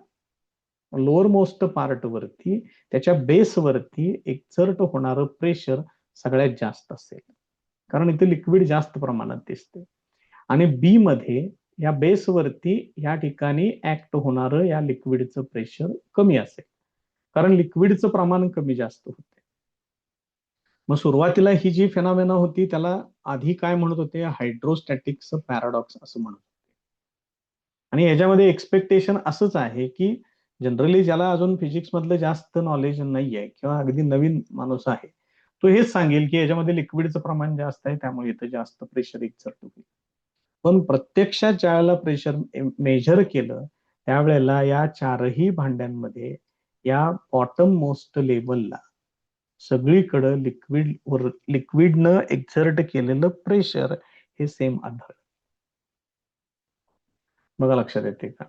लोअर मोस्ट पार्ट वरती, त्याच्या बेस वरती एक्झर्ट होणारं प्रेशर सगळ्यात जास्त असेल, कारण इथे लिक्विड जास्त प्रमाणात दिसते. आणि बी मध्ये या बेस वरती या ठिकाणी ऍक्ट होणारं या लिक्विडचं प्रेशर कमी असेल, कारण लिक्विडचं प्रमाण कमी जास्त होते. मग सुरुवातीला ही जी फेनॉमेना होती त्याला आधी काय म्हणत होते, हायड्रोस्टॅटिक्स पॅराडॉक्स असं म्हणत होते. आणि याच्यामध्ये एक्सपेक्टेशन असंच आहे की जनरली ज्याला अजून फिजिक्स मधलं जास्त नॉलेज नाही आहे किंवा अगदी नवीन माणूस आहे, तो हेच सांगेल की याच्यामध्ये लिक्विडचं प्रमाण जास्त आहे त्यामुळे इथं जास्त प्रेशर एक्झर्ट होईल. पण प्रत्यक्षात ज्यावेळेला प्रेशर मेजर केलं त्यावेळेला या चारही भांड्यांमध्ये या बॉटम मोस्ट लेवलला सगळीकडं लिक्विडनं एक्झर्ट केलेलं प्रेशर हे सेम आढळलं. बघा लक्षात येते का?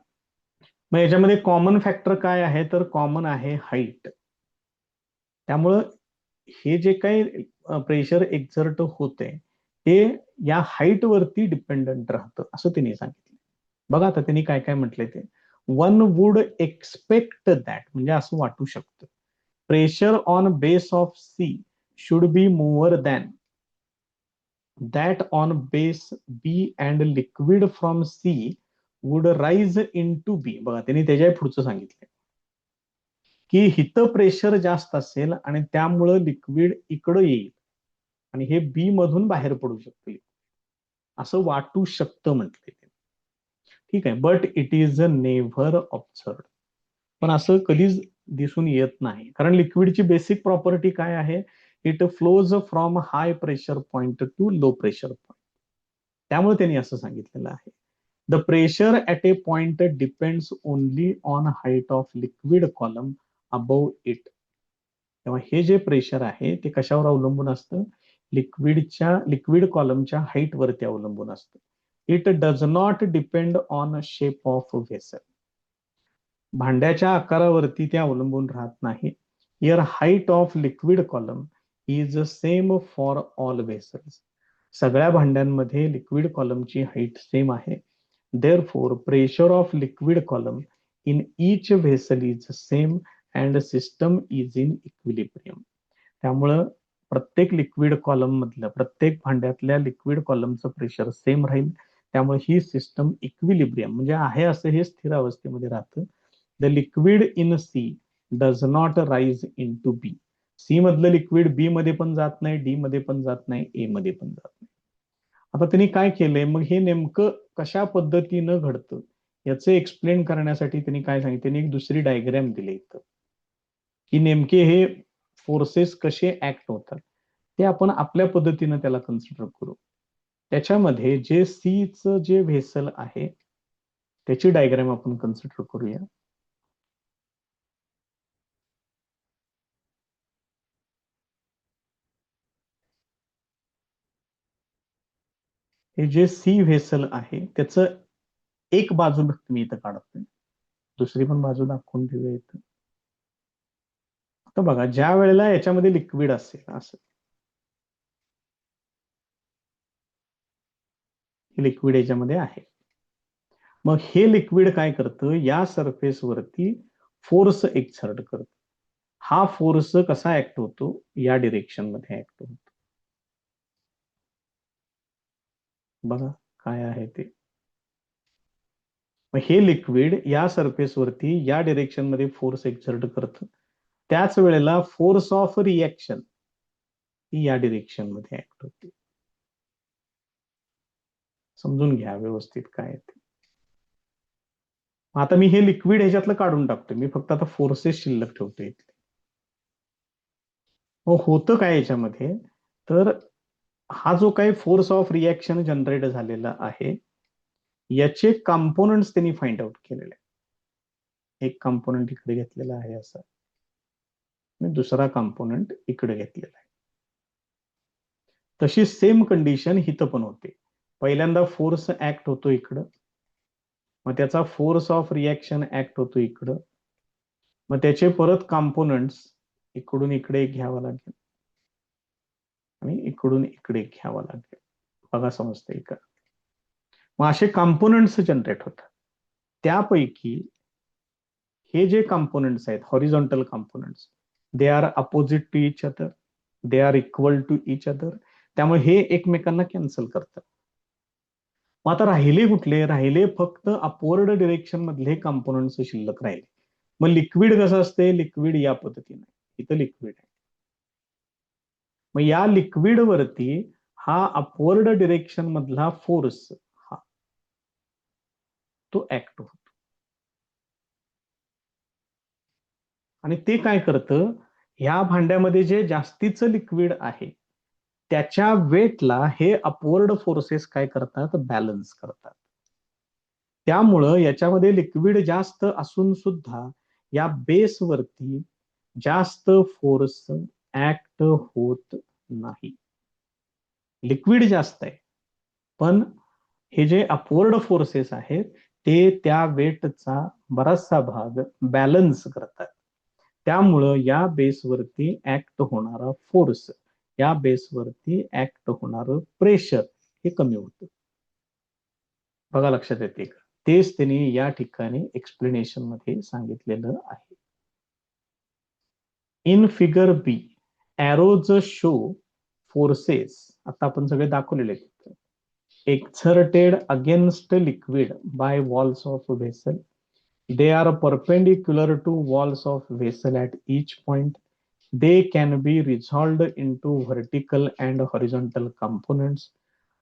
मग याच्यामध्ये कॉमन फॅक्टर काय आहे, तर कॉमन आहे हाईट. त्यामुळं हे जे काही प्रेशर एक्झर्ट होते ते या हाईट वरती डिपेंडंट राहतं असं त्यांनी सांगितलं. बघा आता त्यांनी काय काय म्हटलंय ते, वन वुड एक्सपेक्ट दॅट, म्हणजे असं वाटू शकतं, pressure on base of C should be more than that on base B and liquid from C would rise in to B. बघा त्यांनी त्याच्या पुढचं सांगितलं की हिथं प्रेशर जास्त असेल आणि त्यामुळं लिक्विड इकडं येईल आणि हे बी मधून बाहेर पडू शकते असं वाटू शकतं म्हटले. ठीक आहे, but it is a never observe. पण असं कधीच दिसून येत नाही, कारण लिक्विडची बेसिक प्रॉपर्टी काय आहे, it flows from high pressure point to low pressure point. त्यामुळे त्यांनी असं सांगितलेलं आहे, the pressure at A point depends only on height of liquid column above it. तेव्हा हे जे प्रेशर आहे ते कशावर अवलंबून असतं, लिक्विड कॉलमच्या हाईट वरती अवलंबून असतं. It does not depend on shape of vessel. भांड्याच्या आकारावरती ते अवलंबून राहत नाही. Here height of liquid column is same for all vessels. सगळ्या भांड्यांमध्ये लिक्विड कॉलमची हाईट सेम आहे. Therefore pressure of liquid column in each vessel is same and system is in equilibrium. त्यामुळं प्रत्येक लिक्विड कॉलम मधलं, प्रत्येक भांड्यातल्या लिक्विड कॉलमचं प्रेशर सेम राहील. त्यामुळे ही system equilibrium म्हणजे आहे असं हे स्थिर अवस्थेमध्ये राहतं. The liquid in C does not rise in to B. C मधलं लिक्विड बी मध्ये पण जात नाही, डी मध्ये पण जात नाही, ए मध्ये पण जात नाही. आता त्यांनी काय केलंय, मग हे नेमकं कशा पद्धतीनं घडतं याचं एक्सप्लेन करण्यासाठी त्यांनी काय सांगितलं, त्यांनी एक दुसरी डायग्रॅम दिली इथं की नेमके हे फोर्सेस कसे ऍक्ट होतात ते आपण आपल्या पद्धतीनं त्याला कन्सिडर करू. त्याच्यामध्ये जे सीचं जे व्हेसल आहे त्याची डायग्राम आपण कन्सिडर करूया. हे जे सी व्हेसल आहे त्याचं एक बाजू मी इथं काढतोय, दुसरी पण बाजू दाखवून देऊया इथं. आता बघा, ज्या वेळेला याच्यामध्ये लिक्विड असेल, असं लिक्विड याच्यामध्ये आहे, मग हे लिक्विड काय करतं, या सरफेस वरती फोर्स एक्झर्ट करतं. हा फोर्स कसा ऍक्ट होतो, या डिरेक्शन मध्ये ऍक्ट होतो. बघा काय आहे ते. मग हे लिक्विड या सरफेस वरती या डिरेक्शन मध्ये फोर्स एक्झर्ट करतं. त्याच वेळेला फोर्स ऑफ रिएक्शन ही या डिरेक्शन मध्ये ऍक्ट होते. समजून घ्या व्यवस्थित काय ते. आता मी हे लिक्विड ह्याच्यातलं काढून टाकतोय, मी फक्त आता फोर्सेस शिल्लक ठेवतोय इथे. मग होतं काय याच्यामध्ये, तर हा जो काही फोर्स ऑफ रिॲक्शन जनरेट झालेला आहे याचे कंपोनंट्स त्यांनी फाइंड आउट केलेले आहे. एक कंपोनंट इकडे घेतलेला आहे असं, आणि दुसरा कंपोनंट इकडे घेतलेला आहे. तशी सेम कंडिशन इथं पण होते. पहिल्यांदा फोर्स ऍक्ट होतो इकडं, मग त्याचा फोर्स ऑफ रिॲक्शन ऍक्ट होतो इकडं, मग त्याचे परत कंपोनंट्स इकडून इकडे घ्यावं लागेल आणि इकडून इकडे घ्यावं लागेल. बघा समजतंय का? मग असे कंपोनंट्स जनरेट होतात. त्यापैकी हे जे कंपोनंट्स आहेत horizontal components, they are opposite to each other, they are equal to each other, त्यामुळे हे एकमेकांना कॅन्सल करतात. मग आता राहिले कुठले? राहिले फक्त अपवर्ड डिरेक्शन मधले कंपोनंट्स शिल्लक राहिले. मग लिक्विड कसं असते? लिक्विड या पद्धतीने, इथं लिक्विड आहे. मग या लिक्विड वरती हा अपवर्ड डिरेक्शन मधला फोर्स हा तो ऍक्ट होतो. आणि ते काय करतं, ह्या भांड्यामध्ये जे जास्तीचं लिक्विड आहे त्याच्या वेटला हे अपवर्ड फोर्सेस काय करतात? बॅलन्स करतात. त्यामुळं याच्यामध्ये लिक्विड जास्त असून सुद्धा या बेसवरती जास्त फोर्स ऍक्ट होत नाही. लिक्विड जास्त आहे, पण हे जे अपवर्ड फोर्सेस आहेत ते त्या वेटचा बराचसा भाग बॅलन्स करतात. त्यामुळं या बेसवरती ऍक्ट होणारा फोर्स, या बेसवरती ऍक्ट होणारं प्रेशर हे कमी होतं. बघा लक्षात येते का? तेच त्यांनी या ठिकाणी एक्सप्लेनेशन मध्ये सांगितलेलं आहे. In figure B arrows show forces, आता आपण सगळे दाखवलेले आहेत, exerted against liquid by walls of vessel. They are perpendicular to walls of vessel at each point. They can be resolved into vertical and horizontal components.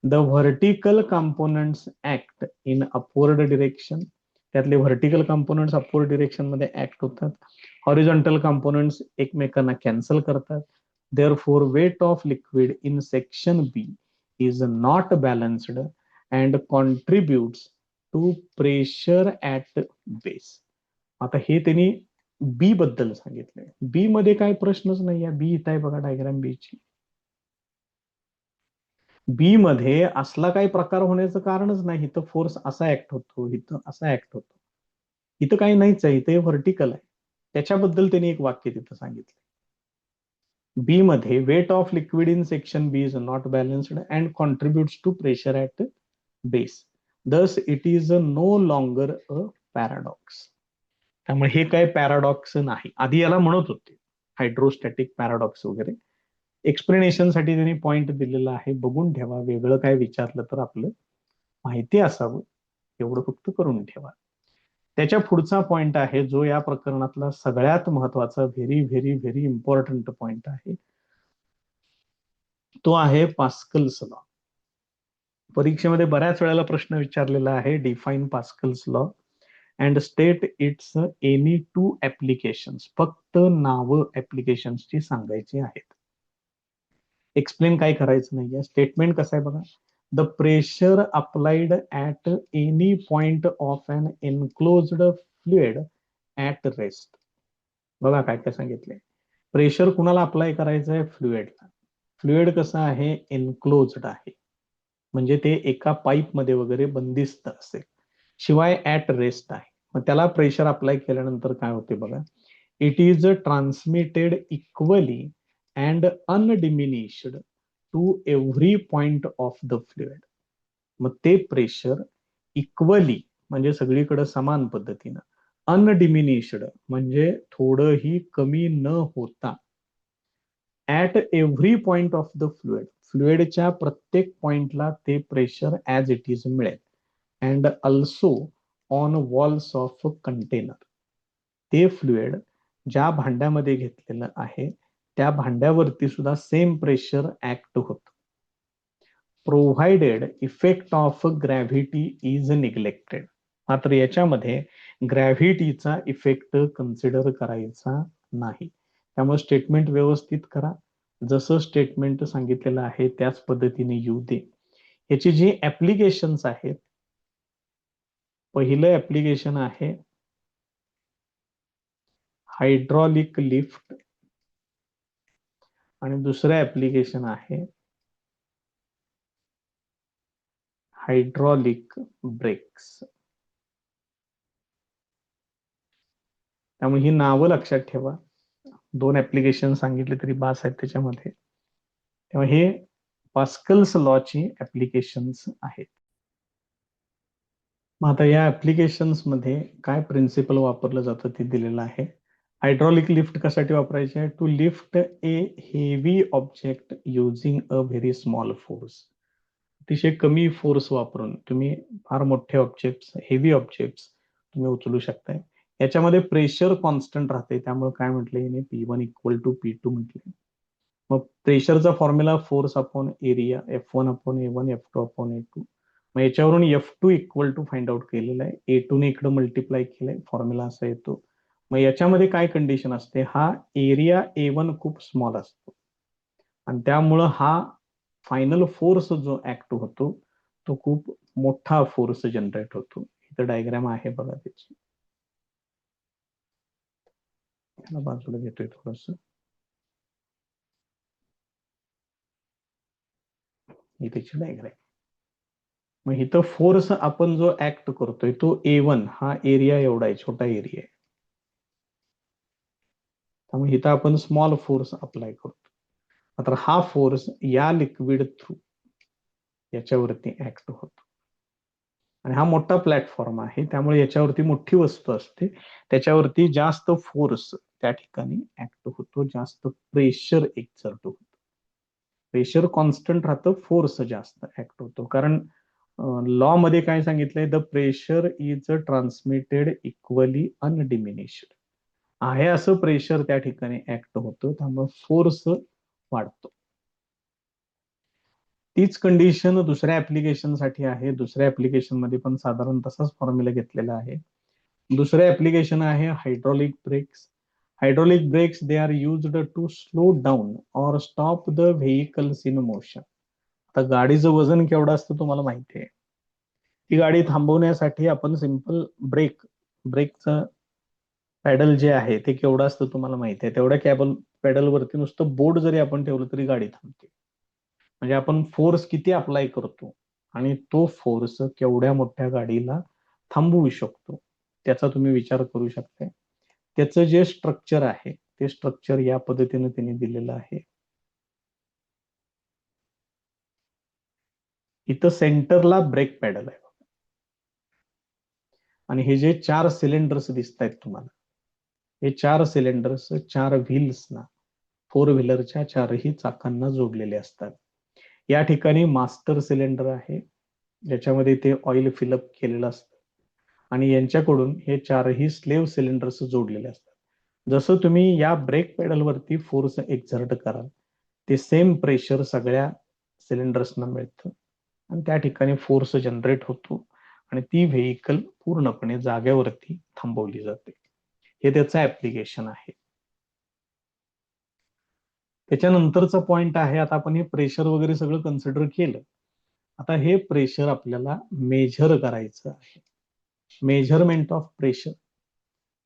The vertical components act in upward direction. त्यातले vertical components upward direction मध्ये act होतात. Horizontal components एकमेकांना cancel करतात. Therefore, weight of liquid in section B is not balanced and contributes to pressure at base. आता हे त्यांनी बी बद्दल सांगितलंय. बी मध्ये काय प्रश्नच नाही आहे. बी इथं आहे बघा डायग्राम बी ची. बी मध्ये असला काही प्रकार होण्याचं कारणच नाही. इथं फोर्स असा ऍक्ट होतो, इथं असा ऍक्ट होतो, इथं काही नाहीच आहे, इथं हे व्हर्टिकल आहे. त्याच्याबद्दल त्यांनी एक वाक्य तिथं सांगितलं. बी मध्ये weight of liquid in section B is not balanced and contributes to pressure at base. Thus it is no longer a paradox. त्यामुळे हे काय पॅराडॉक्स नाही. आधी याला म्हणत होते हायड्रोस्टॅटिक पॅराडॉक्स वगैरे. एक्सप्लेनेशन साठी त्यांनी पॉइंट दिलेला आहे, बघून ठेवा. वेगळं काय विचारलं तर आपलं माहिती असावं एवढं फक्त करून ठेवा. त्याच्या पुढचा पॉइंट आहे जो या प्रकरणातला सगळ्यात महत्वाचा, very very very important point आहे, तो आहे पास्कल्स लॉ. परीक्षेमध्ये बऱ्याच वेळेला प्रश्न विचारलेला आहे, define Pascal's law and state its any two applications. फक्त नावं ऍप्लिकेशन्सची सांगायची आहेत, एक्सप्लेन काय करायचं नाहीये. स्टेटमेंट कसं आहे बघा. The pressure applied at any point of an enclosed fluid at rest. बघा काय काय सांगितलंय. प्रेशर कुणाला अप्लाय करायचं आहे? फ्लुइडला. फ्लुइड कसं आहे? एनक्लोज्ड आहे, म्हणजे ते एका पाईप मध्ये वगैरे बंदिस्त असेल, शिवाय ऍट रेस्ट आहे. मग त्याला प्रेशर अप्लाय केल्यानंतर काय होते बघा. It is transmitted equally and undiminished to every point of the fluid. मग ते प्रेशर इक्वली म्हणजे सगळीकडे समान पद्धतीनं, अनडिमिनिश्ड म्हणजे थोडंही कमी न होता, at every point of the fluid, फ्लुइडच्या प्रत्येक पॉइंटला ते प्रेशर ऍज इट इज मिळेल. And also on walls of container. ते फ्लुइड ज्या भांड्यामध्ये घेतलेलं आहे त्या भांड्यावरती सुद्धा सेम प्रेशर ऍक्ट होतं, provided effect of gravity is neglected. मात्र याच्यामध्ये ग्रॅव्हिटीचा इफेक्ट कन्सिडर करायचा नाही. त्यामुळे स्टेटमेंट व्यवस्थित करा. जसं स्टेटमेंट सांगितलेलं आहे त्याच पद्धतीने येऊ दे. याची जी ऍप्लिकेशन्स आहेत, पहिलं ऍप्लिकेशन आहे हायड्रॉलिक लिफ्ट आणि दुसरं ऍप्लिकेशन आहे हायड्रॉलिक ब्रेक्स. त्यामुळे ही नावं लक्षात ठेवा. 2 ऍप्लिकेशन सांगितले तरी बास आहेत त्याच्यामध्ये. तेव्हा हे पास्कल्स लॉची ऍप्लिकेशन्स आहेत. मग आता या ऍप्लिकेशन्स मध्ये काय प्रिन्सिपल वापरलं जातं ते दिलेलं आहे. हायड्रॉलिक लिफ्ट कशासाठी वापरायचे आहे? To lift a heavy object using a very small force. अतिशय कमी फोर्स वापरून तुम्ही फार मोठे ऑब्जेक्ट्स, हेवी ऑब्जेक्ट्स तुम्ही उचलू शकताय. याच्यामध्ये प्रेशर कॉन्स्टंट राहते, त्यामुळे काय म्हटलं याने P1 इक्वल टू P2 म्हटले. मग प्रेशरचा formula force upon area, F1 upon A1, F2 upon A2. मग याच्यावरून F2 equal to find out केलेलं आहे. A2 ने इकडे मल्टिप्लाय केलंय, फॉर्म्युला असा येतो. मग याच्यामध्ये काय कंडिशन असते? हा एरिया A1 खूप स्मॉल असतो आणि त्यामुळं हा फायनल फोर्स जो ऍक्ट होतो तो खूप मोठा फोर्स जनरेट होतो. इथं डायग्राम आहे बघा त्याची, बाजूला घेतोय थोडस. ही त्याची डायग्राम. मग इथं फोर्स आपण जो ऍक्ट करतोय तो A1 हा एरिया एवढा आहे, छोटा एरिया आहे. त्यामुळे इथं आपण स्मॉल फोर्स अप्लाय करतो. मात्र हा फोर्स या लिक्विड थ्रू याच्यावरती ऍक्ट होतो आणि हा मोठा प्लॅटफॉर्म आहे, त्यामुळे याच्यावरती मोठी वस्तू असते, त्याच्यावरती जास्त फोर्स त्या ठिकाणी ऍक्ट होतो, जास्त प्रेशर एक्झर्ट होतो. प्रेशर कॉन्स्टंट राहतं, फोर्स जास्त ऍक्ट होतो. कारण लॉ मध्ये काय सांगितलंय? The pressure is transmitted equally undiminished. आहे असं प्रेशर त्या ठिकाणी ऍक्ट होतं, त्यामुळे फोर्स वाढतो. तीच कंडिशन दुसऱ्या ऍप्लिकेशन साठी आहे. दुसऱ्या ऍप्लिकेशन मध्ये पण साधारण तसाच फॉर्म्युला घेतलेला आहे. दुसरं ऍप्लिकेशन आहे hydraulic brakes. Hydraulic brakes they are used to slow down और stop the vehicles in motion. आता गाडीचं वजन केवढं असतं तुम्हाला माहिती आहे. ती गाडी थांबवण्यासाठी आपण सिंपल ब्रेकचं पॅडल जे आहे ते केवढं असतं तुम्हाला माहिती आहे. तेवढ्या पॅडलवरती नुसतं बोर्ड जरी आपण ठेवलं तरी गाडी थांबते. म्हणजे आपण फोर्स किती अप्लाय करतो आणि तो फोर्स केवढ्या मोठ्या गाडीला थांबवू शकतो त्याचा तुम्ही विचार करू शकता. त्याचं जे स्ट्रक्चर आहे ते स्ट्रक्चर या पद्धतीने त्यांनी दिलेलं आहे. इथं सेंटरला ब्रेक पॅडल आहे आणि हे जे 4 सिलेंडर्स दिसत आहेत तुम्हाला, हे 4 सिलेंडर्स 4 व्हील्सना, 4 व्हीलरच्या 4ही चाकांना जोडलेले असतात. या ठिकाणी मास्टर सिलेंडर आहे, ज्याच्यामध्ये ते ऑइल फिलअप केलेलं असतं आणि यांच्याकडून हे 4ही स्लेव्ह सिलेंडर्स जोडलेले असतात. जसं तुम्ही या ब्रेक पेडलवरती फोर्स एक्झर्ट कराल ते सेम प्रेशर सगळ्या सिलेंडर्सना मिळतं आणि त्या ठिकाणी फोर्स जनरेट होतो आणि ती व्हेइकल पूर्णपणे जागेवरती थांबवली जाते. हे त्याचं ऍप्लिकेशन आहे. त्याच्यानंतरचा पॉइंट आहे, आता आपण हे प्रेशर वगैरे सगळं कन्सिडर केलं. आता हे प्रेशर आपल्याला मेजर करायचं आहे. Measurement of pressure.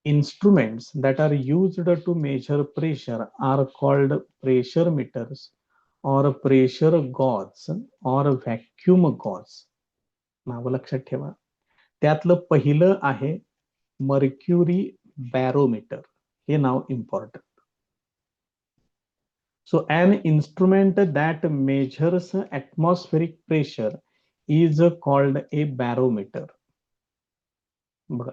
Instruments that are used to measure pressure are called pressure meters or pressure gauges or vacuum gauges. नाव लक्षात ठेवा. त्यातलं पहिलं आहे मर्क्युरी बॅरोमीटर. हे नाव important. So an instrument that measures atmospheric pressure is called a barometer. बघा,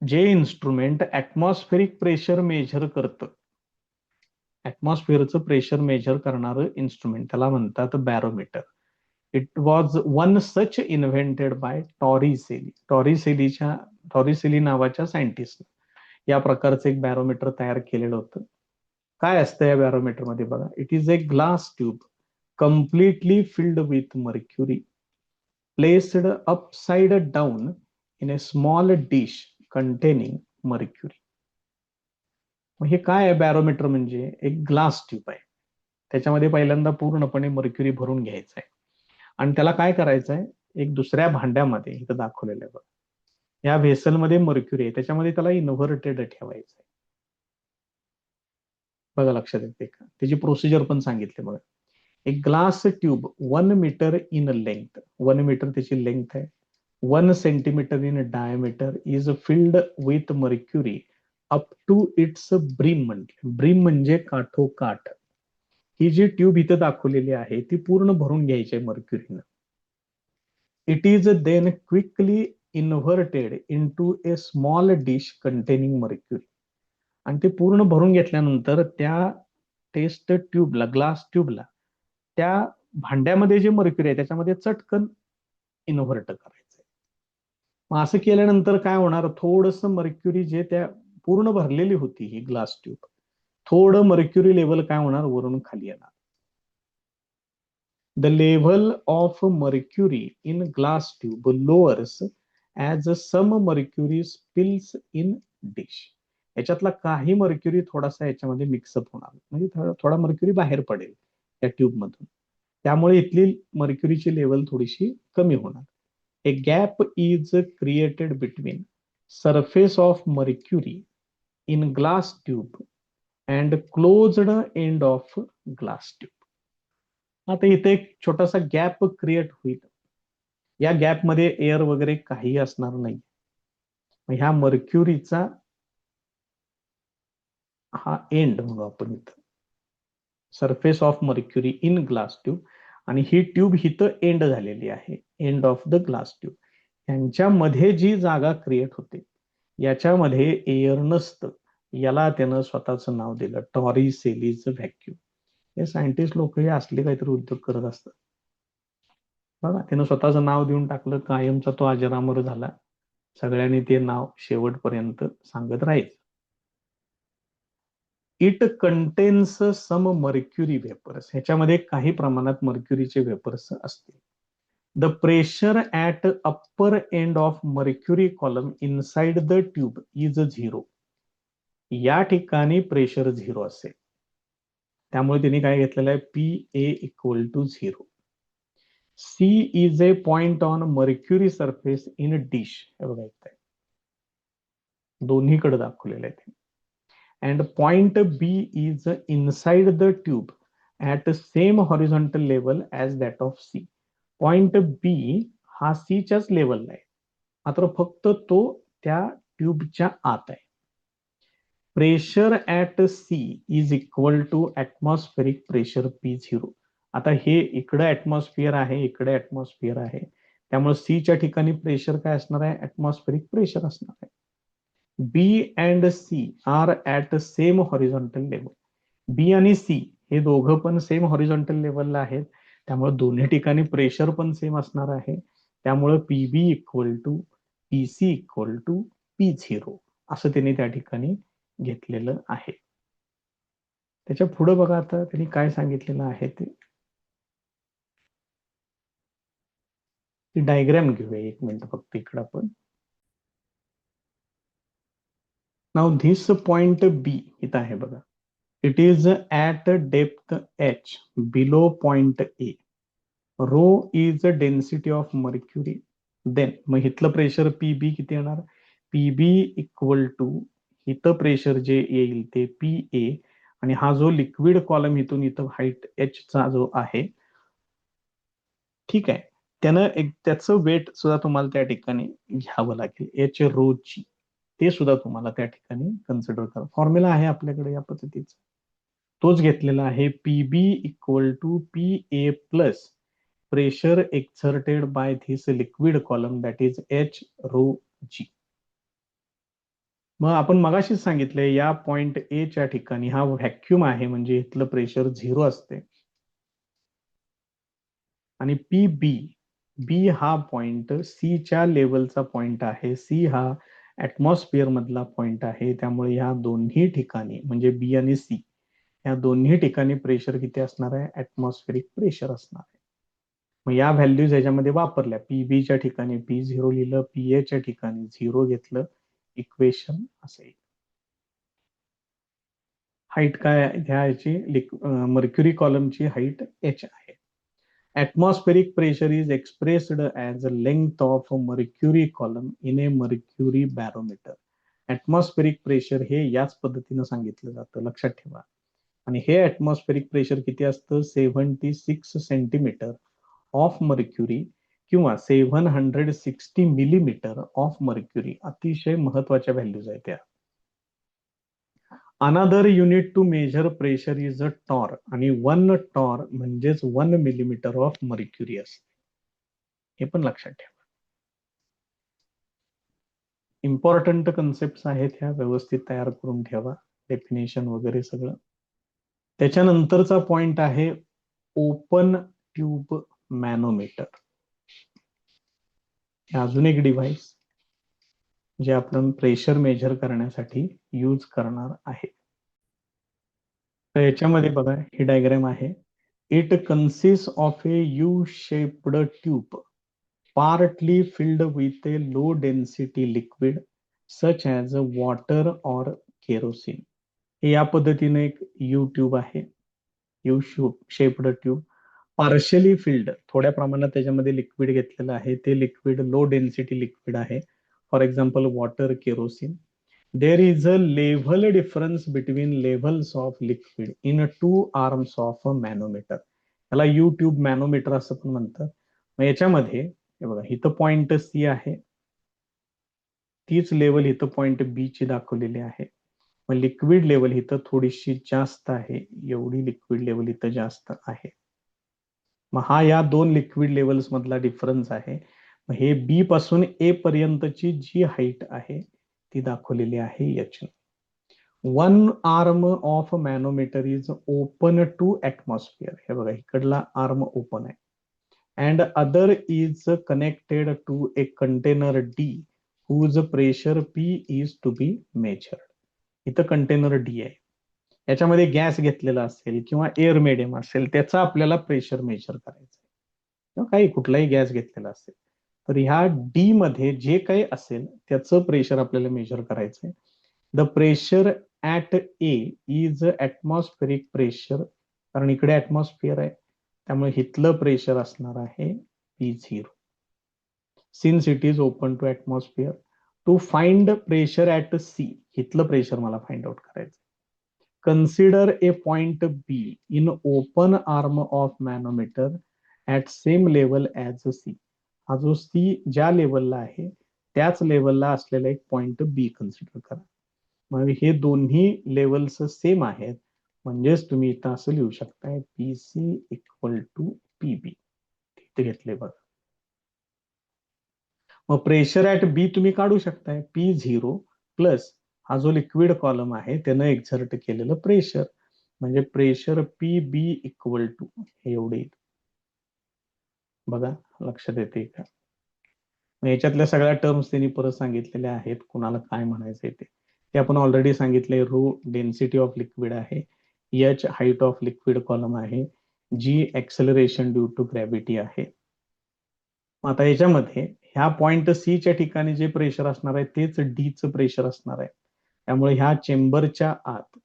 जे instrument atmospheric pressure measure करतं, ऍटमॉस्फिअरचं प्रेशर मेजर करणारं इन्स्ट्रुमेंट, त्याला म्हणतात barometer. It was one such invented by Torricelli. Torricelli नावाच्या सायंटिस्ट या प्रकारचं एक बॅरोमीटर तयार केलेलं होतं. काय असतं या बॅरोमीटर मध्ये? बघा, it is a glass tube completely filled with mercury placed upside down in A small dish containing mercury. मग हे काय आहे? बॅरोमीटर म्हणजे एक ग्लास ट्यूब आहे. त्याच्यामध्ये पहिल्यांदा पूर्णपणे मर्क्युरी भरून घ्यायचा आहे आणि त्याला काय करायचं आहे, एक दुसऱ्या भांड्यामध्ये इथं दाखवलेलं आहे बघ, या व्हेसलमध्ये मर्क्युरी आहे, त्याच्यामध्ये त्याला इन्व्हर्टेड ठेवायचं आहे. बघा लक्षात येते का? त्याची प्रोसिजर पण सांगितली बघा. एक glass tube 1 metre in length, 1 metre त्याची लेंथ आहे, 1 centimetre in diameter, is filled with mercury up to its brim. Brim म्हणजे काठोकाठ. ही जी ट्यूब इथं दाखवलेली आहे ती पूर्ण भरून घ्यायची आहे मर्क्युरीनं. It is then quickly inverted into a small dish containing mercury. आणि ते पूर्ण भरून घेतल्यानंतर त्या टेस्ट ट्यूबला, ग्लास ट्यूबला, त्या भांड्यामध्ये जे मर्क्युरी आहे त्याच्यामध्ये चटकन इन्व्हर्ट करायचंय. मग असं केल्यानंतर काय होणार, थोडस मर्क्युरी जे त्या पूर्ण भरलेली होती ही ग्लास ट्यूब, थोडं मर्क्युरी लेवल काय होणार, वरून खाली येणार. The level of mercury in glass tube lowers as some mercury spills in dish. याच्यातला काही मर्क्युरी थोडासा याच्यामध्ये मिक्सअप होणार, म्हणजे थोडा मर्क्युरी बाहेर पडेल त्या ट्यूब मधून, त्यामुळे इथली मर्क्युरीची लेवल थोडीशी कमी होणार. A gap is created between surface of mercury in glass tube and closed end of glass tube. आता इथे एक छोटासा गॅप क्रिएट होईल. या गॅपमध्ये एअर वगैरे काही असणार नाही. ह्या मर्क्युरीचा हा एंड म्हणू आपण इथं, surface of mercury in glass tube, आणि ही ट्यूब इथं एंड झालेली आहे, end of the glass tube. यांच्यामध्ये जी जागा क्रिएट होते याच्यामध्ये एअर नसतं. याला त्यानं स्वतःचं नाव दिलं टॉरिसेलीज व्हॅक्यूम. हे सायंटिस्ट लोक हे असले काहीतरी उद्योग करत असतात बघा. त्यानं स्वतःचं नाव देऊन टाकलं, कायमचा तो अजरामर झाला. सगळ्यांनी ते नाव शेवटपर्यंत सांगत राहील. It contains some mercury vapours. ह्याच्यामध्ये काही प्रमाणात मर्क्युरीचे वेपर्स असतील. The pressure at upper end of mercury column inside the tube is 0. या ठिकाणी प्रेशर 0 असेल, त्यामुळे त्यांनी काय घेतलेलं आहे, PA equal to 0. C is a point on mercury surface in dish. हे बघा इथे दोन्हीकडे दाखवलेलं आहे. and point B is inside the tube at same horizontal level as that of C. Point B हा C च्याच लेवलला आहे, मात्र फक्त तो त्या ट्यूबच्या आत आहे. Pressure at C is equal to atmospheric pressure P0. आता हे इकडे ऍटमॉस्फिअर आहे, इकडे ऍटमॉस्फिअर आहे, त्यामुळे C च्या ठिकाणी प्रेशर काय असणार आहे, ऍटमॉस्फेरिक प्रेशर असणार आहे. B and C are at same horizontal level. B आणि C हे दोघं पण सेम हॉरिझॉन्टल लेवलला आहेत, त्यामुळे दोन्ही ठिकाणी प्रेशर पण सेम असणार आहे. त्यामुळे PB equal to PC equal to P0 असं त्यांनी त्या ठिकाणी घेतलेलं आहे. त्याच्या पुढे बघा आता त्यांनी काय सांगितलेलं आहे ते डायग्राम घेऊया एक मिनिट फक्त इकडं आपण. नाव धिस पॉइंट B इथं आहे बघा. It is at depth H below point A. Rho is density of mercury. Then मग इथलं प्रेशर PB किती येणार, PB इक्वल टू इथं प्रेशर जे येईल ते PA, आणि हा जो लिक्विड कॉलम इथून इथं हाईट H चा जो आहे, ठीक आहे, त्यानं एक त्याचं वेट सुद्धा तुम्हाला त्या ठिकाणी घ्यावं लागेल, H रो G. ते सुद्धा तुम्हाला त्या ठिकाणी कन्सिडर करा. फॉर्म्युला आहे आपल्याकडे या पद्धतीचा, तोच घेतलेला आहे. PB equal to PA plus pressure exerted by this liquid column that is H rho G. मग आपण मगाशीच सांगितलंय या पॉइंट A च्या ठिकाणी हा व्हॅक्युम आहे, म्हणजे इथलं प्रेशर 0 असते. आणि B हा पॉइंट C च्या लेवलचा पॉइंट आहे. C हा ऍटमॉस्फिअर मधला पॉइंट आहे, त्यामुळे या दोन्ही ठिकाणी म्हणजे B आणि C या दोन्ही ठिकाणी प्रेशर किती असणार आहे, ऍटमॉस्फेरिक प्रेशर असणार आहे. मग या व्हॅल्यूज ह्याच्यामध्ये वापरल्या, पीबीच्या ठिकाणी P0 लिहिलं, पीएच्या ठिकाणी 0 घेतलं, इक्वेशन असे. हाईट काय आहे ह्या याची, मर्क्युरी कॉलमची हाईट h आहे. Atmospheric pressure is expressed as the length of a mercury column in a mercury barometer. Atmospheric pressure हे याच पद्धतीने सांगितलं जातं, लक्षात ठेवा. आणि हे ऍटमॉस्फेरिक प्रेशर किती असतं, 76 सेंटीमीटर ऑफ मर्क्युरी किंवा 760 मिलीमीटर ऑफ मर्क्युरी. अतिशय महत्वाच्या व्हॅल्यूज आहेत त्या. Another unit to measure pressure is a torr, आणि 1 टॉर म्हणजेच 1 मिलीमीटर ऑफ मर्क्युरी असते. हे पण लक्षात ठेवा. इम्पॉर्टंट कन्सेप्ट आहेत ह्या, व्यवस्थित तयार करून ठेवा, डेफिनेशन वगैरे सगळं. त्याच्यानंतरचा पॉइंट आहे ओपन ट्यूब मॅनोमीटर. हे अजून एक डिव्हाइस जे आपण प्रेशर मेजर करण्यासाठी यूज करणार आहे. तर याच्यामध्ये बघा, ही डायग्राम आहे. It consist of A you shaped tube partly filled with a low density liquid such as water or kerosene. हे या पद्धतीने एक यू ट्यूब आहे, U shaped tube, partially filled, थोड्या प्रमाणात त्याच्यामध्ये लिक्विड घेतलेलं आहे, ते लिक्विड लो डेन्सिटी लिक्विड आहे, for example water, kerosene. There is a level difference between levels of liquid in 2 arms of a manometer. याला यू ट्यूब मॅनोमीटर असं पण म्हणतात. मग याच्यामध्ये हे बघा, इथं पॉइंट सी आहे, तीच लेवल इथं पॉइंट बी ची दाखवलेली आहे. मग लिक्विड लेवल इथं थोडीशी जास्त आहे, एवढी लिक्विड लेवल इथं जास्त आहे. मग हा या दोन लिक्विड लेवल्स मधला डिफरन्स आहे. मग हे बी पासून ए पर्यंतची जी हाईट आहे ती दाखवलेली आहे याची. 1 arm of manometer is open to atmosphere. हे बघा, इकडला आर्म ओपन आहे, and other is connected to a container D whose pressure P is to be measured. इथं कंटेनर डी आहे, याच्यामध्ये गॅस घेतलेला असेल किंवा एअर मेडियम असेल, त्याचा आपल्याला प्रेशर मेजर करायचं किंवा काही कुठलाही गॅस घेतलेला असेल, तर ह्या डी मध्ये जे काही असेल त्याचं प्रेशर आपल्याला मेजर करायचंय. The pressure at A is atmospheric pressure, कारण इकडे ऍटमॉस्फिअर आहे, त्यामुळे इथलं प्रेशर असणार आहे P0, since it is open to atmosphere. To find pressure at C, इथलं प्रेशर मला फाइंड आउट करायचं. Consider a point B in open arm of manometer at same level as C. हा जो सी ज्या लेवलला आहे त्याच लेवलला असलेला एक पॉइंट बी कन्सिडर करा. मग हे दोन्ही लेवल्स सेम आहेत, म्हणजेच तुम्ही इथं असं लिहू शकताय, P C equal to PB. इथे घेतले बघा. मग प्रेशर ऍट बी तुम्ही काढू शकताय, P0 प्लस हा जो लिक्विड कॉलम आहे त्यानं एक्झर्ट केलेलं प्रेशर, म्हणजे pressure P B equal to हे एवढे. बघा, लक्षात येते का? याच्यातल्या सगळ्या टर्म्स त्यांनी परत सांगितलेल्या आहेत, कुणाला काय म्हणायचंय ते आपण ऑलरेडी सांगितलंय. रो डेन्सिटी ऑफ लिक्विड आहे, H height of liquid column आहे, जी एक्सेलरेशन ड्यू टू ग्रॅव्हिटी आहे. आता याच्यामध्ये ह्या पॉइंट सी च्या ठिकाणी जे प्रेशर असणार आहे तेच डी चं प्रेशर असणार आहे. त्यामुळे ह्या चेंबरच्या आत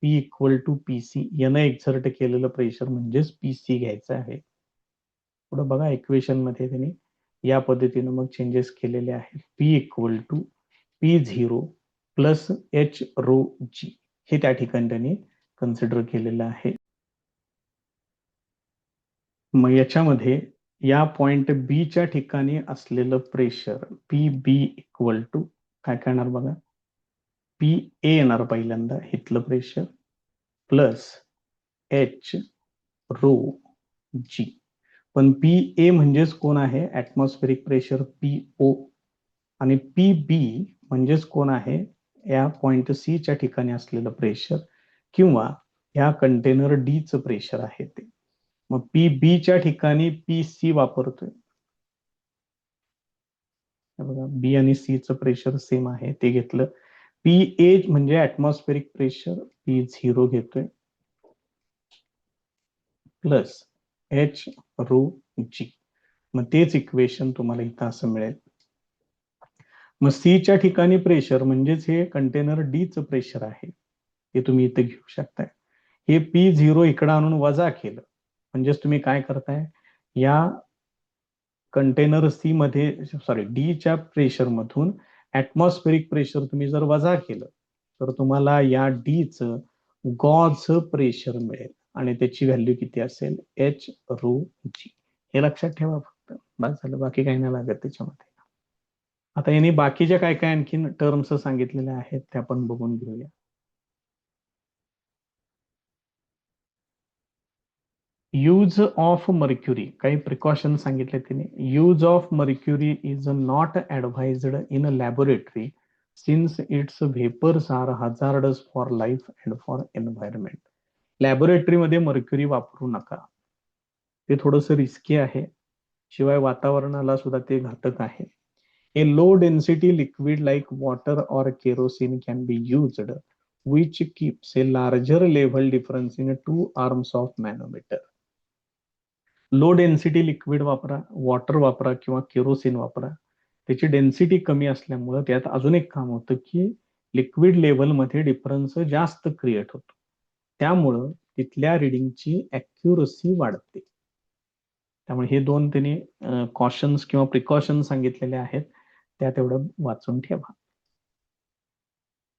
पी इक्वल टू पीसी यानं एक्झर्ट केलेलं प्रेशर म्हणजेच पीसी घ्यायचं आहे. पुढे बघा, इक्वेशन मध्ये त्यांनी या पद्धतीने मग चेंजेस केलेले आहेत. P equal to P0 plus H rho G हे त्या ठिकाणी त्यांनी कन्सिडर केलेलं आहे. मग याच्यामध्ये या पॉइंट बी च्या ठिकाणी असलेलं pressure P B equal to काय करणार बघा, पी ए येणार पहिल्यांदा इथलं pressure plus H rho G. पण पी ए म्हणजेच कोण आहे, ऍटमॉस्फेरिक प्रेशर पी ओ, आणि पी बी म्हणजेच कोण आहे, या पॉइंट सी च्या ठिकाणी असलेलं प्रेशर किंवा ह्या कंटेनर डी चं प्रेशर आहे ते. मग पी बी च्या ठिकाणी पी सी वापरतोय, बघा बी आणि सी चं प्रेशर सेम आहे ते घेतलं. पी ए म्हणजे ऍटमॉस्फेरिक प्रेशर P0 घेतोय प्लस एच रू जी. मग तेच इक्वेशन तुम्हाला इथं असं मिळेल. मग सीच्या ठिकाणी प्रेशर म्हणजेच हे कंटेनर डीचं प्रेशर आहे, हे तुम्ही इथे घेऊ शकताय. हे P0 इकडं आणून वजा केलं म्हणजेच तुम्ही काय करताय, या कंटेनर सी मध्ये सॉरी डीच्या प्रेशर मधून ऍटमॉस्फेरिक प्रेशर तुम्ही जर वजा केलं तर तुम्हाला या डीचं गॉज प्रेशर मिळेल आणि त्याची व्हॅल्यू किती असेल, एच रू जी. हे लक्षात ठेवा फक्त, बस झालं, बाकी काही नाही लागत त्याच्यामध्ये. आता यांनी बाकीच्या काय काय आणखीन टर्म्स सांगितलेल्या आहेत त्या आपण बघून घेऊया. यूज ऑफ मर्क्युरी, काही प्रिकॉशन सांगितले तिने. Use of mercury is not advised in a laboratory since its vapours are hazardous for life and for environment. लॅबोरेटरीमध्ये मर्क्युरी वापरू नका, ते थोडंसं रिस्की आहे, शिवाय वातावरणाला सुद्धा ते घातक आहे. A low density liquid like water और kerosene can be used which keeps a larger level difference in two arms of manometer. Low density liquid वापरा, वॉटर वापरा किंवा केरोसिन वापरा, त्याची डेन्सिटी कमी असल्यामुळं त्यात अजून एक काम होतं की लिक्विड लेवलमध्ये डिफरन्स जास्त क्रिएट होतो, त्यामुळं तिथल्या रिडिंगची ऍक्युरसी वाढते. त्यामुळे हे दोन त्यांनी कॉशन्स किंवा प्रिकॉशन्स सांगितलेले आहेत, त्या तेवढं वाचून ठेवा.